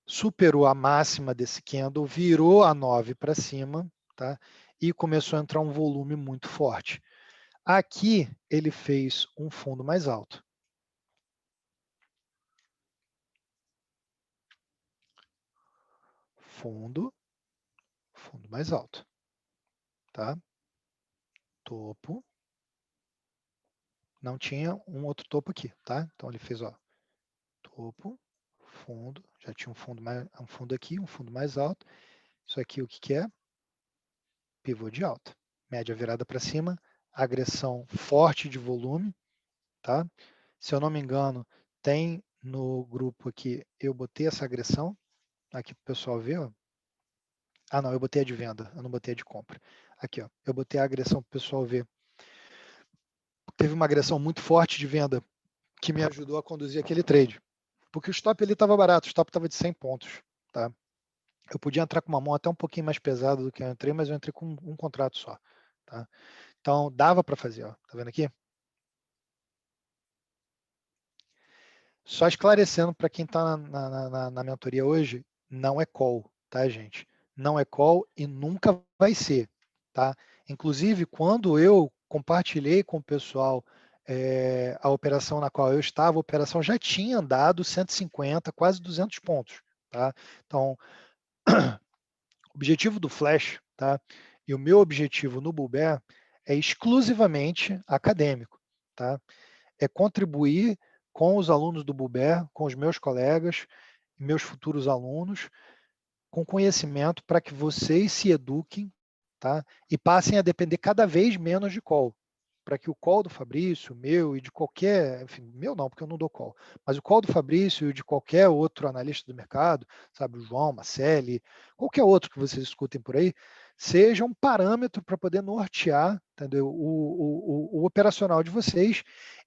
Speaker 1: Superou a máxima desse candle, virou a 9 para cima, tá? E começou a entrar um volume muito forte. Aqui ele fez um fundo mais alto. Fundo mais alto, tá? Topo. Não tinha um outro topo aqui, tá? Então ele fez, ó, topo, fundo, já tinha um fundo aqui, um fundo mais alto. Isso aqui o que é? Pivô de alta. Média virada para cima, agressão forte de volume, tá? Se eu não me engano, tem no grupo aqui, eu botei essa agressão, aqui para o pessoal ver, ó. Ah, não, eu botei a de venda, eu não botei a de compra. Aqui, ó, eu botei a agressão para o pessoal ver. Teve uma agressão muito forte de venda que me ajudou a conduzir aquele trade. Porque o stop ele estava barato, o stop estava de 100 pontos, tá? Eu podia entrar com uma mão até um pouquinho mais pesada do que eu entrei, mas eu entrei com um contrato só, tá? Então dava para fazer, ó. Tá vendo aqui? Só esclarecendo para quem está na mentoria hoje, não é call, tá, gente? Não é call e nunca vai ser, tá? Inclusive, quando eu compartilhei com o pessoal a operação na qual eu estava, a operação já tinha andado 150, quase 200 pontos, tá? Então, o objetivo do Flash, tá? E o meu objetivo no Bull Bear é exclusivamente acadêmico, tá? É contribuir com os alunos do Bull Bear, com os meus colegas, meus futuros alunos, com conhecimento para que vocês se eduquem, tá? E passem a depender cada vez menos de call. Para que o call do Fabrício, meu e de qualquer, enfim, meu não, porque eu não dou call, mas o call do Fabrício e de qualquer outro analista do mercado, sabe, o João, Marcele, qualquer outro que vocês escutem por aí, seja um parâmetro para poder nortear, entendeu, o operacional de vocês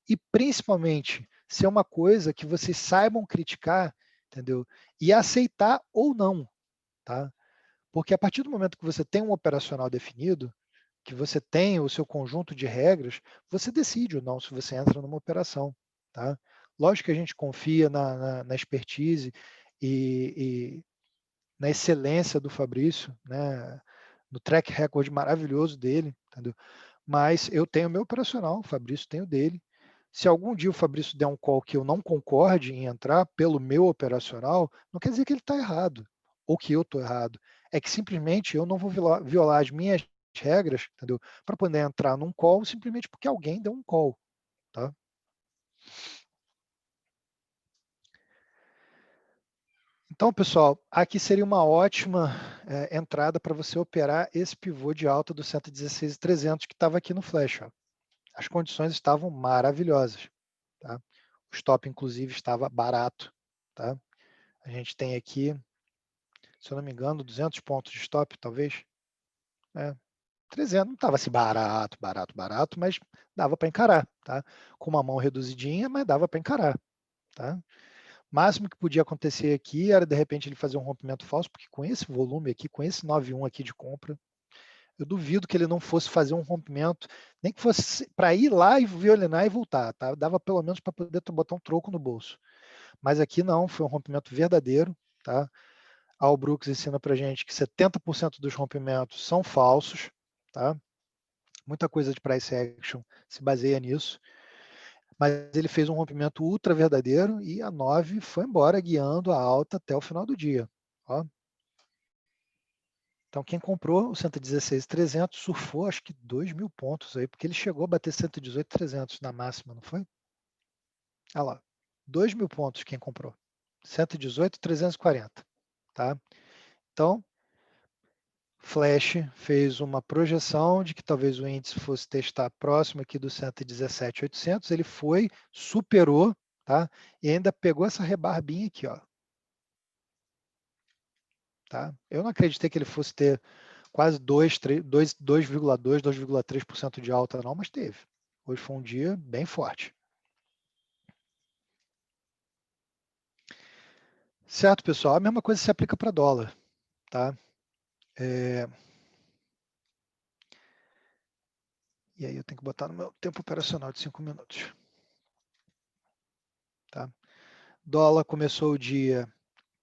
Speaker 1: e principalmente ser uma coisa que vocês saibam criticar, entendeu, e aceitar ou não, tá? Porque a partir do momento que você tem um operacional definido, que você tem o seu conjunto de regras, você decide ou não se você entra numa operação, tá? Lógico que a gente confia na expertise e na excelência do Fabrício, né? No track record maravilhoso dele, entendeu? Mas eu tenho o meu operacional, o Fabrício tem o dele. Se algum dia o Fabrício der um call que eu não concorde em entrar pelo meu operacional, não quer dizer que ele está errado ou que eu estou errado. É que simplesmente eu não vou violar as minhas regras, entendeu? Para poder entrar num call simplesmente porque alguém deu um call, tá? Então, pessoal, aqui seria uma ótima entrada para você operar esse pivô de alta do 116.300 que estava aqui no flash. Ó. As condições estavam maravilhosas. Tá? O stop, inclusive, estava barato. Tá? A gente tem aqui, se eu não me engano, 200 pontos de stop, talvez. 300, não estava assim barato, mas dava para encarar. Tá? Com uma mão reduzidinha, mas dava para encarar. Tá? O máximo que podia acontecer aqui era, de repente, ele fazer um rompimento falso, porque com esse volume aqui, com esse 9.1 aqui de compra, eu duvido que ele não fosse fazer um rompimento, nem que fosse para ir lá e violinar e voltar, tá? Dava pelo menos para poder botar um troco no bolso. Mas aqui não, foi um rompimento verdadeiro, tá? A All Brooks ensina para gente que 70% dos rompimentos são falsos, tá? Muita coisa de price action se baseia nisso. Mas ele fez um rompimento ultra verdadeiro e a 9 foi embora guiando a alta até o final do dia. Ó. Então quem comprou o 116.300 surfou acho que 2.000 pontos aí, porque ele chegou a bater 118.300 na máxima, não foi? Olha lá, 2.000 pontos quem comprou. 118.340, tá? Então, Flash fez uma projeção de que talvez o índice fosse testar próximo aqui do 117.800, ele foi, superou, tá? E ainda pegou essa rebarbinha aqui, ó. Tá? Eu não acreditei que ele fosse ter quase 2,2, 2,3% de alta não, mas teve. Hoje foi um dia bem forte. Certo, pessoal? A mesma coisa se aplica para dólar, tá? E aí eu tenho que botar no meu tempo operacional de 5 minutos. Tá? Dólar começou o dia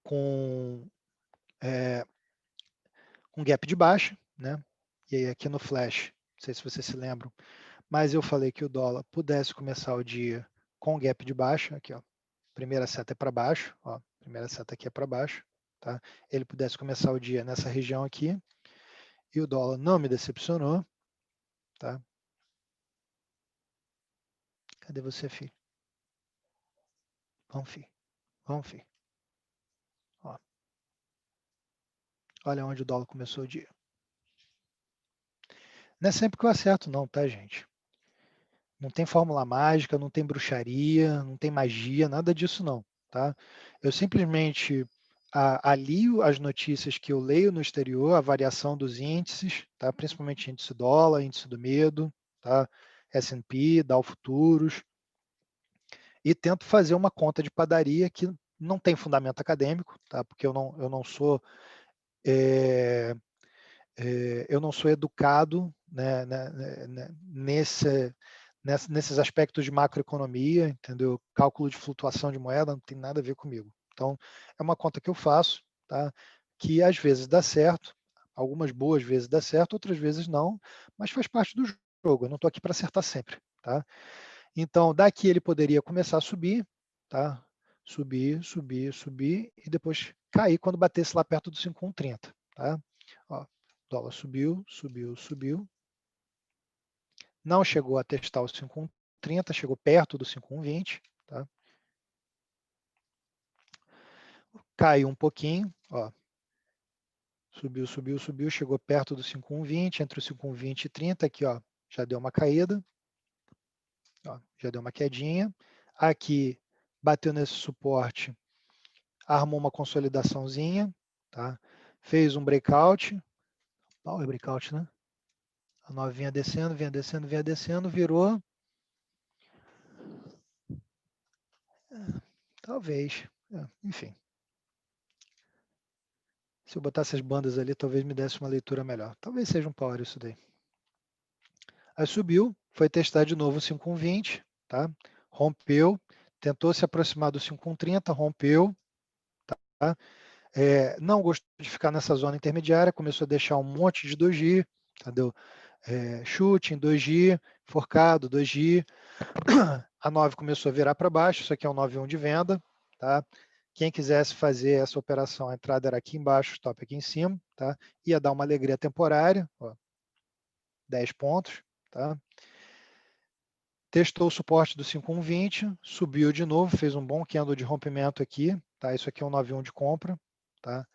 Speaker 1: com um gap de baixa, né? E aí aqui no flash, não sei se vocês se lembram, mas eu falei que o dólar pudesse começar o dia com gap de baixa, aqui ó, primeira seta é para baixo, ó, primeira seta aqui é para baixo, tá? Ele pudesse começar o dia nessa região aqui, e o dólar não me decepcionou, tá? Cadê você, filho? Vamos, filho. Vamos, filho. Ó. Olha onde o dólar começou o dia. Não é sempre que eu acerto não, tá, gente? Não tem fórmula mágica, não tem bruxaria, não tem magia, nada disso não, tá? Eu simplesmente alio as notícias que eu leio no exterior, a variação dos índices, tá? Principalmente índice dólar, índice do medo, tá? S&P, Dow Futuros, e tento fazer uma conta de padaria que não tem fundamento acadêmico, tá? Porque eu não sou eu não sou educado né, nesses aspectos de macroeconomia, entendeu? Cálculo de flutuação de moeda não tem nada a ver comigo. Então, é uma conta que eu faço, tá? Que às vezes dá certo, algumas boas vezes dá certo, outras vezes não, mas faz parte do jogo. Eu não estou aqui para acertar sempre, tá? Então, daqui ele poderia começar a subir, tá? Subir, subir, subir e depois cair quando batesse lá perto do 5,130, tá? Ó, dólar subiu, subiu, subiu. Não chegou a testar o 5,130, chegou perto do 5,120, tá? Caiu um pouquinho, ó. Subiu, subiu, subiu, chegou perto do 5,120, entre o 5,120 e 30 aqui, ó, já deu uma caída. Ó, já deu uma quedinha. Aqui bateu nesse suporte, armou uma consolidaçãozinha, tá? Fez um breakout, power breakout, né? A 9 vinha descendo, vinha descendo, vinha descendo, virou. Talvez, enfim. Se eu botasse as bandas ali, talvez me desse uma leitura melhor. Talvez seja um power isso daí. Aí subiu, foi testar de novo o 5,120, tá? Rompeu, tentou se aproximar do 5,130, rompeu, tá? Não gostou de ficar nessa zona intermediária, começou a deixar um monte de doji, entendeu? Chute em doji, forcado, doji, a 9 começou a virar para baixo, isso aqui é um 9,1 de venda, tá? Quem quisesse fazer essa operação, a entrada era aqui embaixo, o stop aqui em cima, tá? Ia dar uma alegria temporária, ó, 10 pontos, tá? Testou o suporte do 5,120, subiu de novo, fez um bom candle de rompimento aqui, tá? Isso aqui é um 9,1 de compra, tá?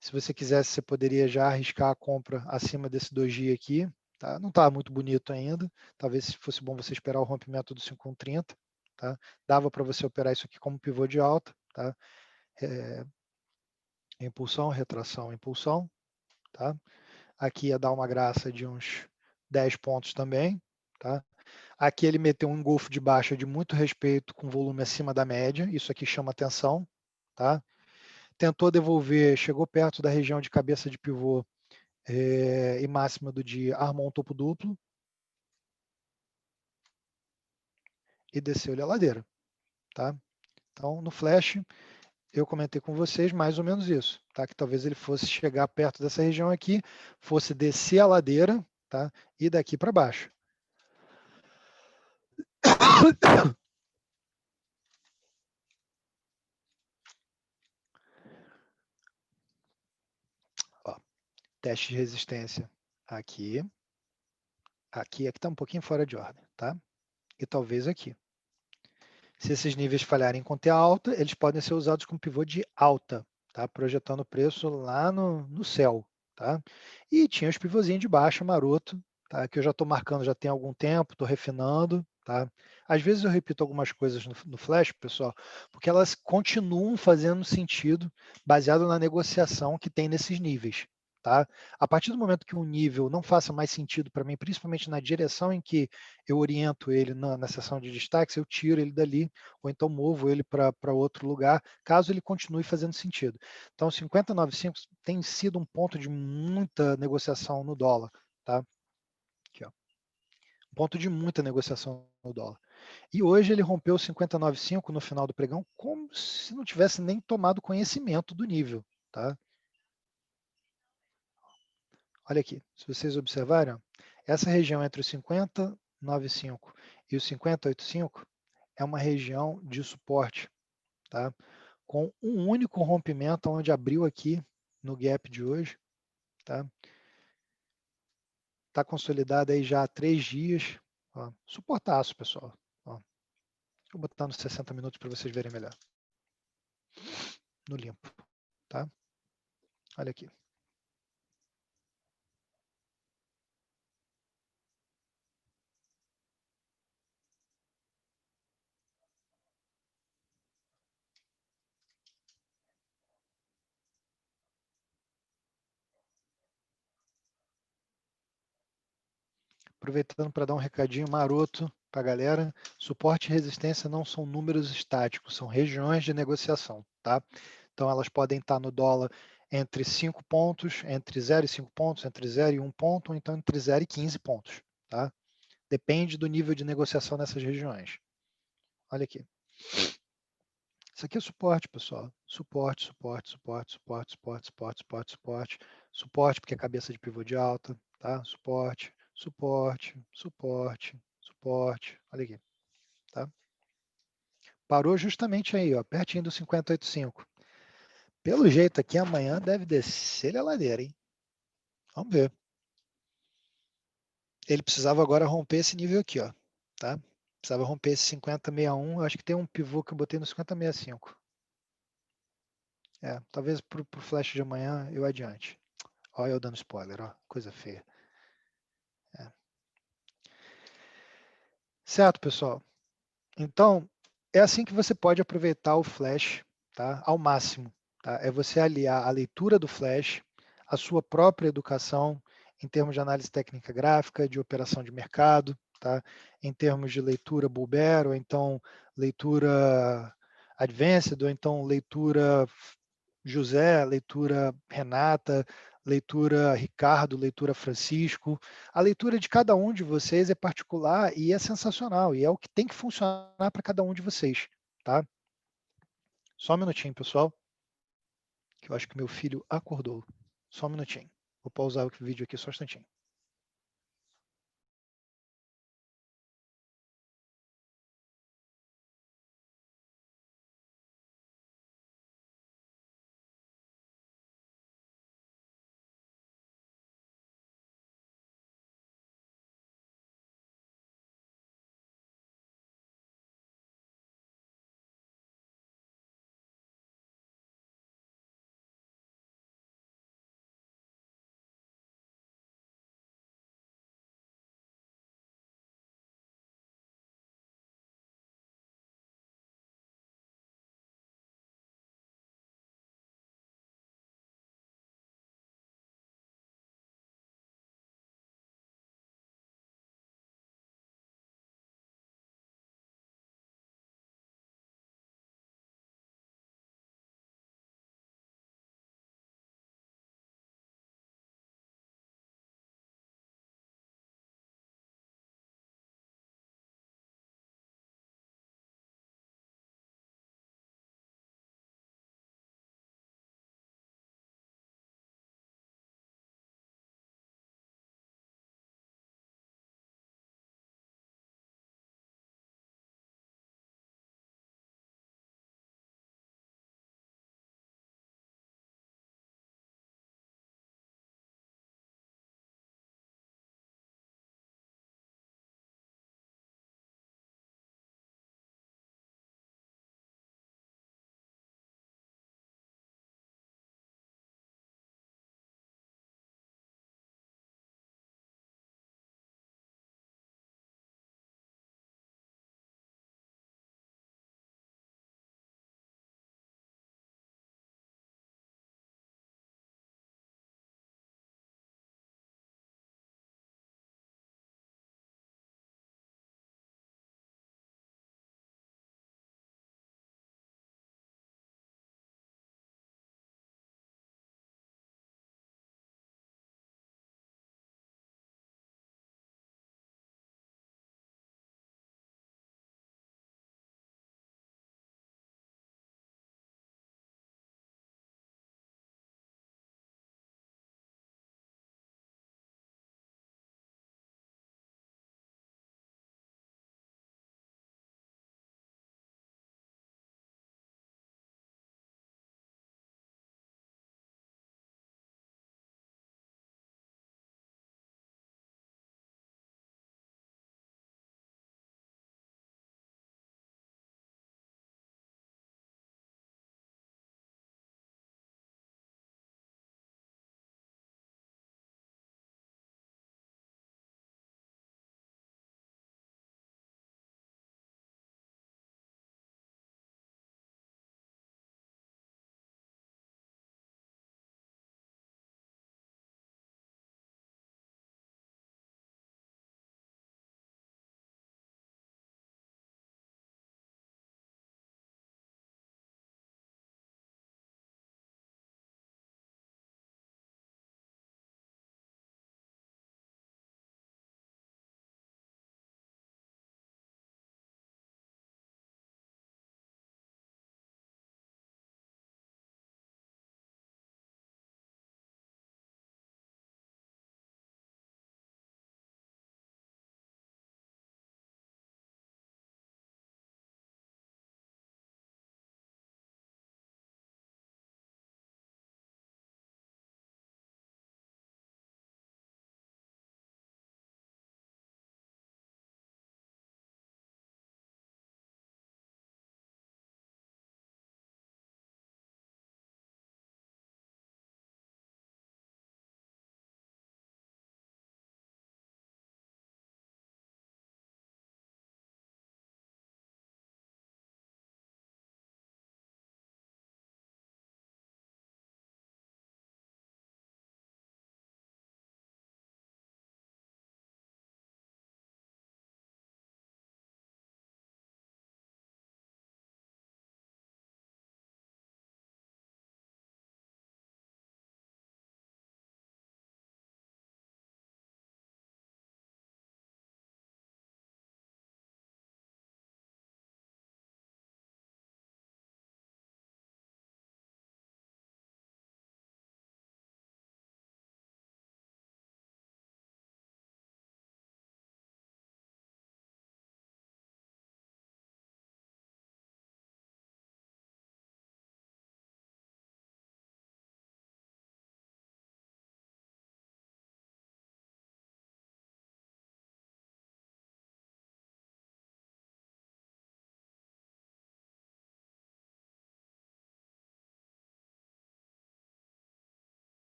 Speaker 1: Se você quisesse, você poderia já arriscar a compra acima desse doji aqui, tá? Não está muito bonito ainda, talvez fosse bom você esperar o rompimento do 5,130, tá? Dava para você operar isso aqui como pivô de alta, tá? Impulsão, retração, impulsão, tá? Aqui ia dar uma graça de uns 10 pontos também, tá? Aqui ele meteu um engolfo de baixa de muito respeito com volume acima da média, isso aqui chama atenção, tá? Tentou devolver, chegou perto da região de cabeça de pivô e máxima do dia, armou um topo duplo e desceu-lhe a ladeira, tá? Então, no flash, eu comentei com vocês mais ou menos isso, tá? Que talvez ele fosse chegar perto dessa região aqui, fosse descer a ladeira, tá? E daqui para baixo. Ó, teste de resistência aqui. Aqui está um pouquinho fora de ordem, tá? E talvez aqui. Se esses níveis falharem com T alta, eles podem ser usados como pivô de alta, tá? Projetando o preço lá no céu, tá? E tinha os pivôzinhos de baixa maroto, tá? Que eu já estou marcando já tem algum tempo, estou refinando, tá? Às vezes eu repito algumas coisas no Flash, pessoal, porque elas continuam fazendo sentido baseado na negociação que tem nesses níveis, tá? A partir do momento que um nível não faça mais sentido para mim, principalmente na direção em que eu oriento ele na seção de destaques, eu tiro ele dali, ou então movo ele para outro lugar, caso ele continue fazendo sentido. Então, 50,95 tem sido um ponto de muita negociação no dólar, tá? Aqui, ó. Um ponto de muita negociação no dólar. E hoje ele rompeu 50,95 no final do pregão, como se não tivesse nem tomado conhecimento do nível, tá? Olha aqui, se vocês observarem, ó, essa região entre o 50,95 e o 50,85 é uma região de suporte, tá? Com um único rompimento onde abriu aqui no gap de hoje, tá? Está consolidado aí já há 3 dias, ó, suportaço, pessoal. Ó, vou botar nos 60 minutos para vocês verem melhor. No limpo, tá? Olha aqui. Aproveitando para dar um recadinho maroto para a galera, suporte e resistência não são números estáticos, são regiões de negociação, tá? Então elas podem estar no dólar entre 5 pontos, entre 0 e 5 pontos, entre 0 e 1 ponto, ou então entre 0 e 15 pontos, tá? Depende do nível de negociação nessas regiões. Olha aqui. Isso aqui é suporte, pessoal. Suporte, suporte, suporte, suporte, suporte, suporte, suporte, suporte. Suporte porque é cabeça de pivô de alta, tá? Suporte, suporte, suporte, suporte. Olha aqui, tá? Parou justamente aí, ó, pertinho do 50,85. Pelo jeito aqui, amanhã deve descer a ladeira, hein? Vamos ver. Ele precisava agora romper esse nível aqui, ó, tá? Precisava romper esse 50,61. Acho que tem um pivô que eu botei no 50,65. Talvez para o flash de amanhã eu adiante. Olha eu dando spoiler, ó, coisa feia. Certo, pessoal? Então, é assim que você pode aproveitar o flash, tá? Ao máximo, tá? É você aliar a leitura do flash, a sua própria educação em termos de análise técnica gráfica, de operação de mercado, tá? Em termos de leitura Bull Bear, ou então leitura Advanced, ou então leitura José, leitura Renata, leitura Ricardo, leitura Francisco. A leitura de cada um de vocês é particular e é sensacional, e é o que tem que funcionar para cada um de vocês, tá? Só um minutinho, pessoal, que eu acho que meu filho acordou. Só um minutinho. Vou pausar o vídeo aqui só um instantinho.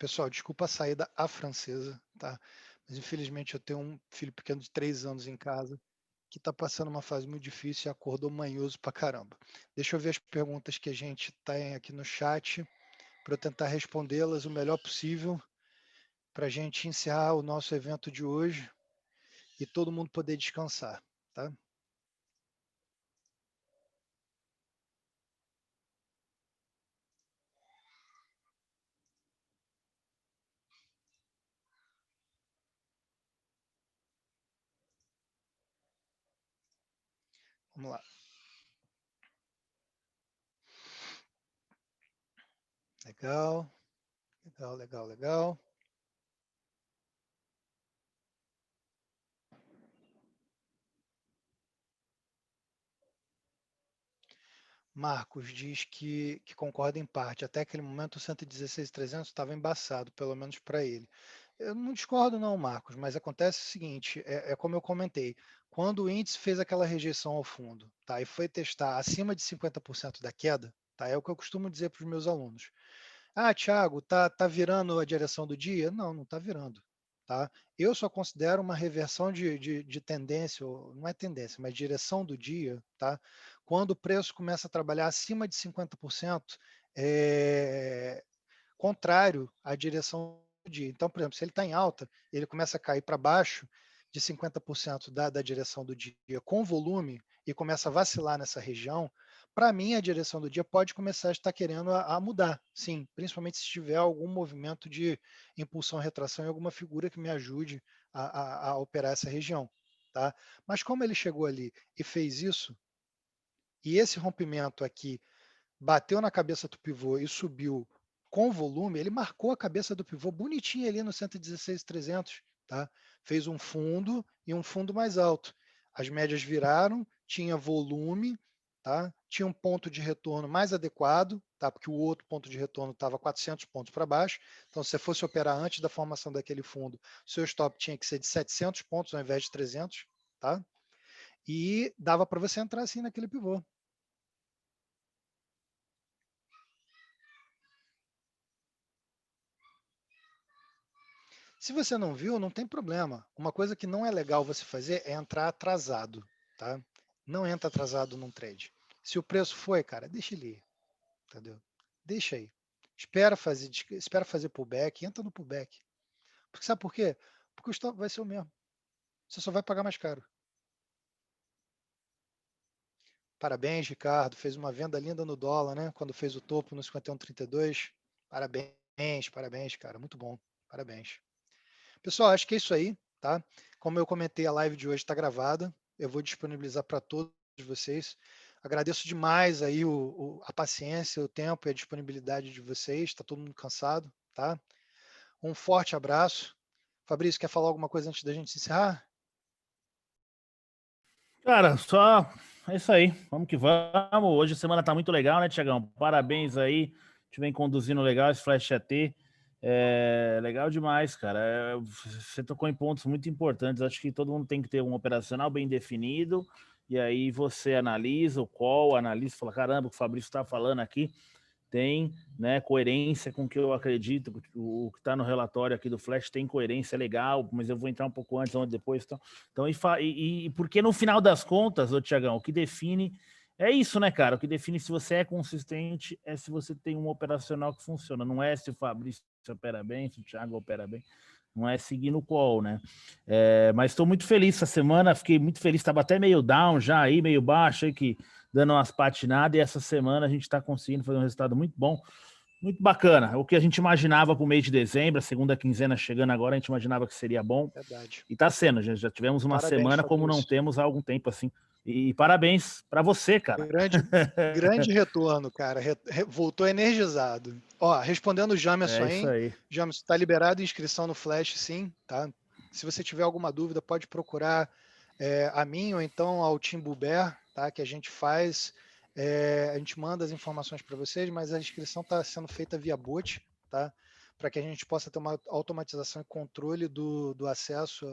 Speaker 1: Pessoal, desculpa a saída à francesa, tá? Mas infelizmente eu tenho um filho pequeno de 3 anos em casa que está passando uma fase muito difícil e acordou manhoso pra caramba. Deixa eu ver as perguntas que a gente tem aqui no chat para eu tentar respondê-las o melhor possível para a gente encerrar o nosso evento de hoje e todo mundo poder descansar, tá? Vamos lá. Legal, legal, legal, legal. Marcos diz que concorda em parte. Até aquele momento o 116.300 estava embaçado, pelo menos para ele. Eu não discordo não, Marcos, mas acontece o seguinte, é como eu comentei, quando o índice fez aquela rejeição ao fundo, tá, e foi testar acima de 50% da queda, tá, é o que eu costumo dizer para os meus alunos. Ah, Thiago, tá virando a direção do dia? Não, não está virando. Tá? Eu só considero uma reversão de tendência, não é tendência, mas direção do dia, tá? Quando o preço começa a trabalhar acima de 50%, contrário à direção do dia. Então, por exemplo, se ele está em alta, ele começa a cair para baixo de 50% da direção do dia com volume e começa a vacilar nessa região, para mim a direção do dia pode começar a estar querendo a mudar, sim, principalmente se tiver algum movimento de impulsão, retração e alguma figura que me ajude a operar essa região. Tá? Mas como ele chegou ali e fez isso, e esse rompimento aqui bateu na cabeça do pivô e subiu com volume, ele marcou a cabeça do pivô bonitinho ali no 116.300, tá? Fez um fundo e um fundo mais alto. As médias viraram, tinha volume, tá? Tinha um ponto de retorno mais adequado, tá? Porque o outro ponto de retorno estava 400 pontos para baixo. Então, se você fosse operar antes da formação daquele fundo, seu stop tinha que ser de 700 pontos ao invés de 300, tá? E dava para você entrar assim naquele pivô. Se você não viu, não tem problema. Uma coisa que não é legal você fazer é entrar atrasado, tá? Não entra atrasado num trade. Se o preço foi, cara, deixa ele ir, entendeu? Deixa aí. Espera fazer pullback, entra no pullback. Porque sabe por quê? Porque o stop vai ser o mesmo. Você só vai pagar mais caro. Parabéns, Ricardo. Fez uma venda linda no dólar, né? Quando fez o topo no 51,32. Parabéns, parabéns, cara. Muito bom. Parabéns. Pessoal, acho que é isso aí, tá? Como eu comentei, a live de hoje está gravada. Eu vou disponibilizar para todos vocês. Agradeço demais aí a paciência, o tempo e a disponibilidade de vocês. Está todo mundo cansado, tá? Um forte abraço. Fabrício, quer falar alguma coisa antes da gente se encerrar?
Speaker 2: Cara, só é isso aí. Vamos que vamos. Hoje a semana tá muito legal, né, Tiagão? Parabéns aí. A gente vem conduzindo legal esse Flash AT. É legal demais, cara. Você tocou em pontos muito importantes. Acho que todo mundo tem que ter um operacional bem definido. E aí você analisa o call, analisa e fala: caramba, o que o Fabrício está falando aqui tem, né, coerência com o que eu acredito, o que está no relatório aqui do Flash tem coerência legal, mas eu vou entrar um pouco antes ou depois. Então porque no final das contas, ô Tiagão, o que define é isso, né, cara? O que define se você é consistente é se você tem um operacional que funciona. Não é se o Fabrício opera bem, se o Thiago opera bem. Não é seguir no call, né? Mas estou muito feliz essa semana, fiquei muito feliz, estava até meio down já aí, meio baixo aí, que dando umas patinadas, e essa semana a gente está conseguindo fazer um resultado muito bom, muito bacana. O que a gente imaginava para o mês de dezembro, a segunda quinzena chegando agora, a gente imaginava que seria bom.
Speaker 1: Verdade.
Speaker 2: E está sendo, já tivemos uma
Speaker 1: Parabéns,
Speaker 2: semana
Speaker 1: Fabrício.
Speaker 2: como não temos há algum tempo assim. E parabéns para você, cara.
Speaker 1: Grande retorno, cara. Voltou energizado. Ó, respondendo o Jamerson
Speaker 2: É isso
Speaker 1: aí.
Speaker 2: aí.
Speaker 1: Jamerson, está liberado a inscrição no Flash, sim, tá? Se você tiver alguma dúvida, pode procurar a mim ou então ao Tim Buber, tá? Que a gente faz. A gente manda as informações para vocês, mas a inscrição está sendo feita via bot, tá? Para que a gente possa ter uma automatização e controle do acesso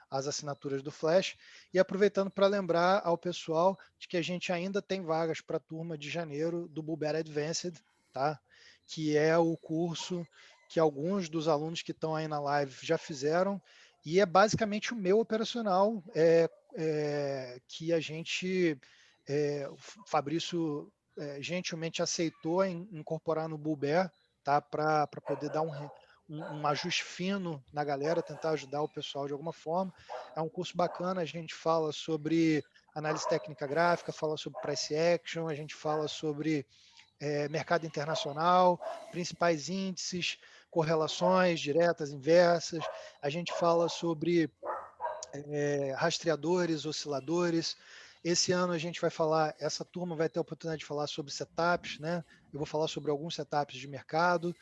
Speaker 1: às assinaturas do Flash. E aproveitando para lembrar ao pessoal de que a gente ainda tem vagas para a turma de janeiro do Buber Advanced, tá? Que é o curso que alguns dos alunos que estão aí na live já fizeram, e é basicamente o meu operacional, que a gente, o Fabrício gentilmente aceitou incorporar no Bulber, tá? Para poder dar um ajuste fino na galera, tentar ajudar o pessoal de alguma forma. É um curso bacana, a gente fala sobre análise técnica gráfica, fala sobre price action, a gente fala sobre mercado internacional, principais índices, correlações diretas, inversas. A gente fala sobre rastreadores, osciladores. Esse ano a gente vai falar, essa turma vai ter a oportunidade de falar sobre setups, né? Eu vou falar sobre alguns setups de mercado.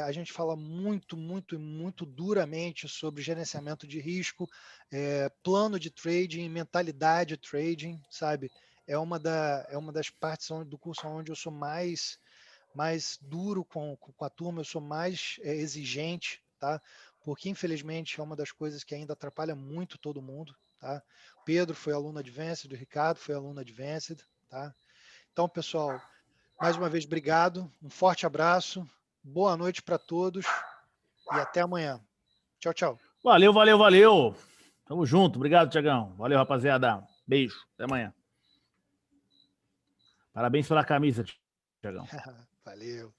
Speaker 1: A gente fala muito, muito, muito duramente sobre gerenciamento de risco, plano de trading, mentalidade de trading, sabe? É uma das partes do curso onde eu sou mais duro com a turma, eu sou mais exigente, tá? Porque infelizmente é uma das coisas que ainda atrapalha muito todo mundo, tá? Pedro foi aluno Advanced, o Ricardo foi aluno Advanced, tá? Então, pessoal, mais uma vez, obrigado, um forte abraço, boa noite para todos e até amanhã. Tchau, tchau.
Speaker 2: Valeu, valeu, valeu. Tamo junto. Obrigado, Tiagão. Valeu, rapaziada. Beijo. Até amanhã. Parabéns pela camisa, Tiagão.
Speaker 1: Valeu.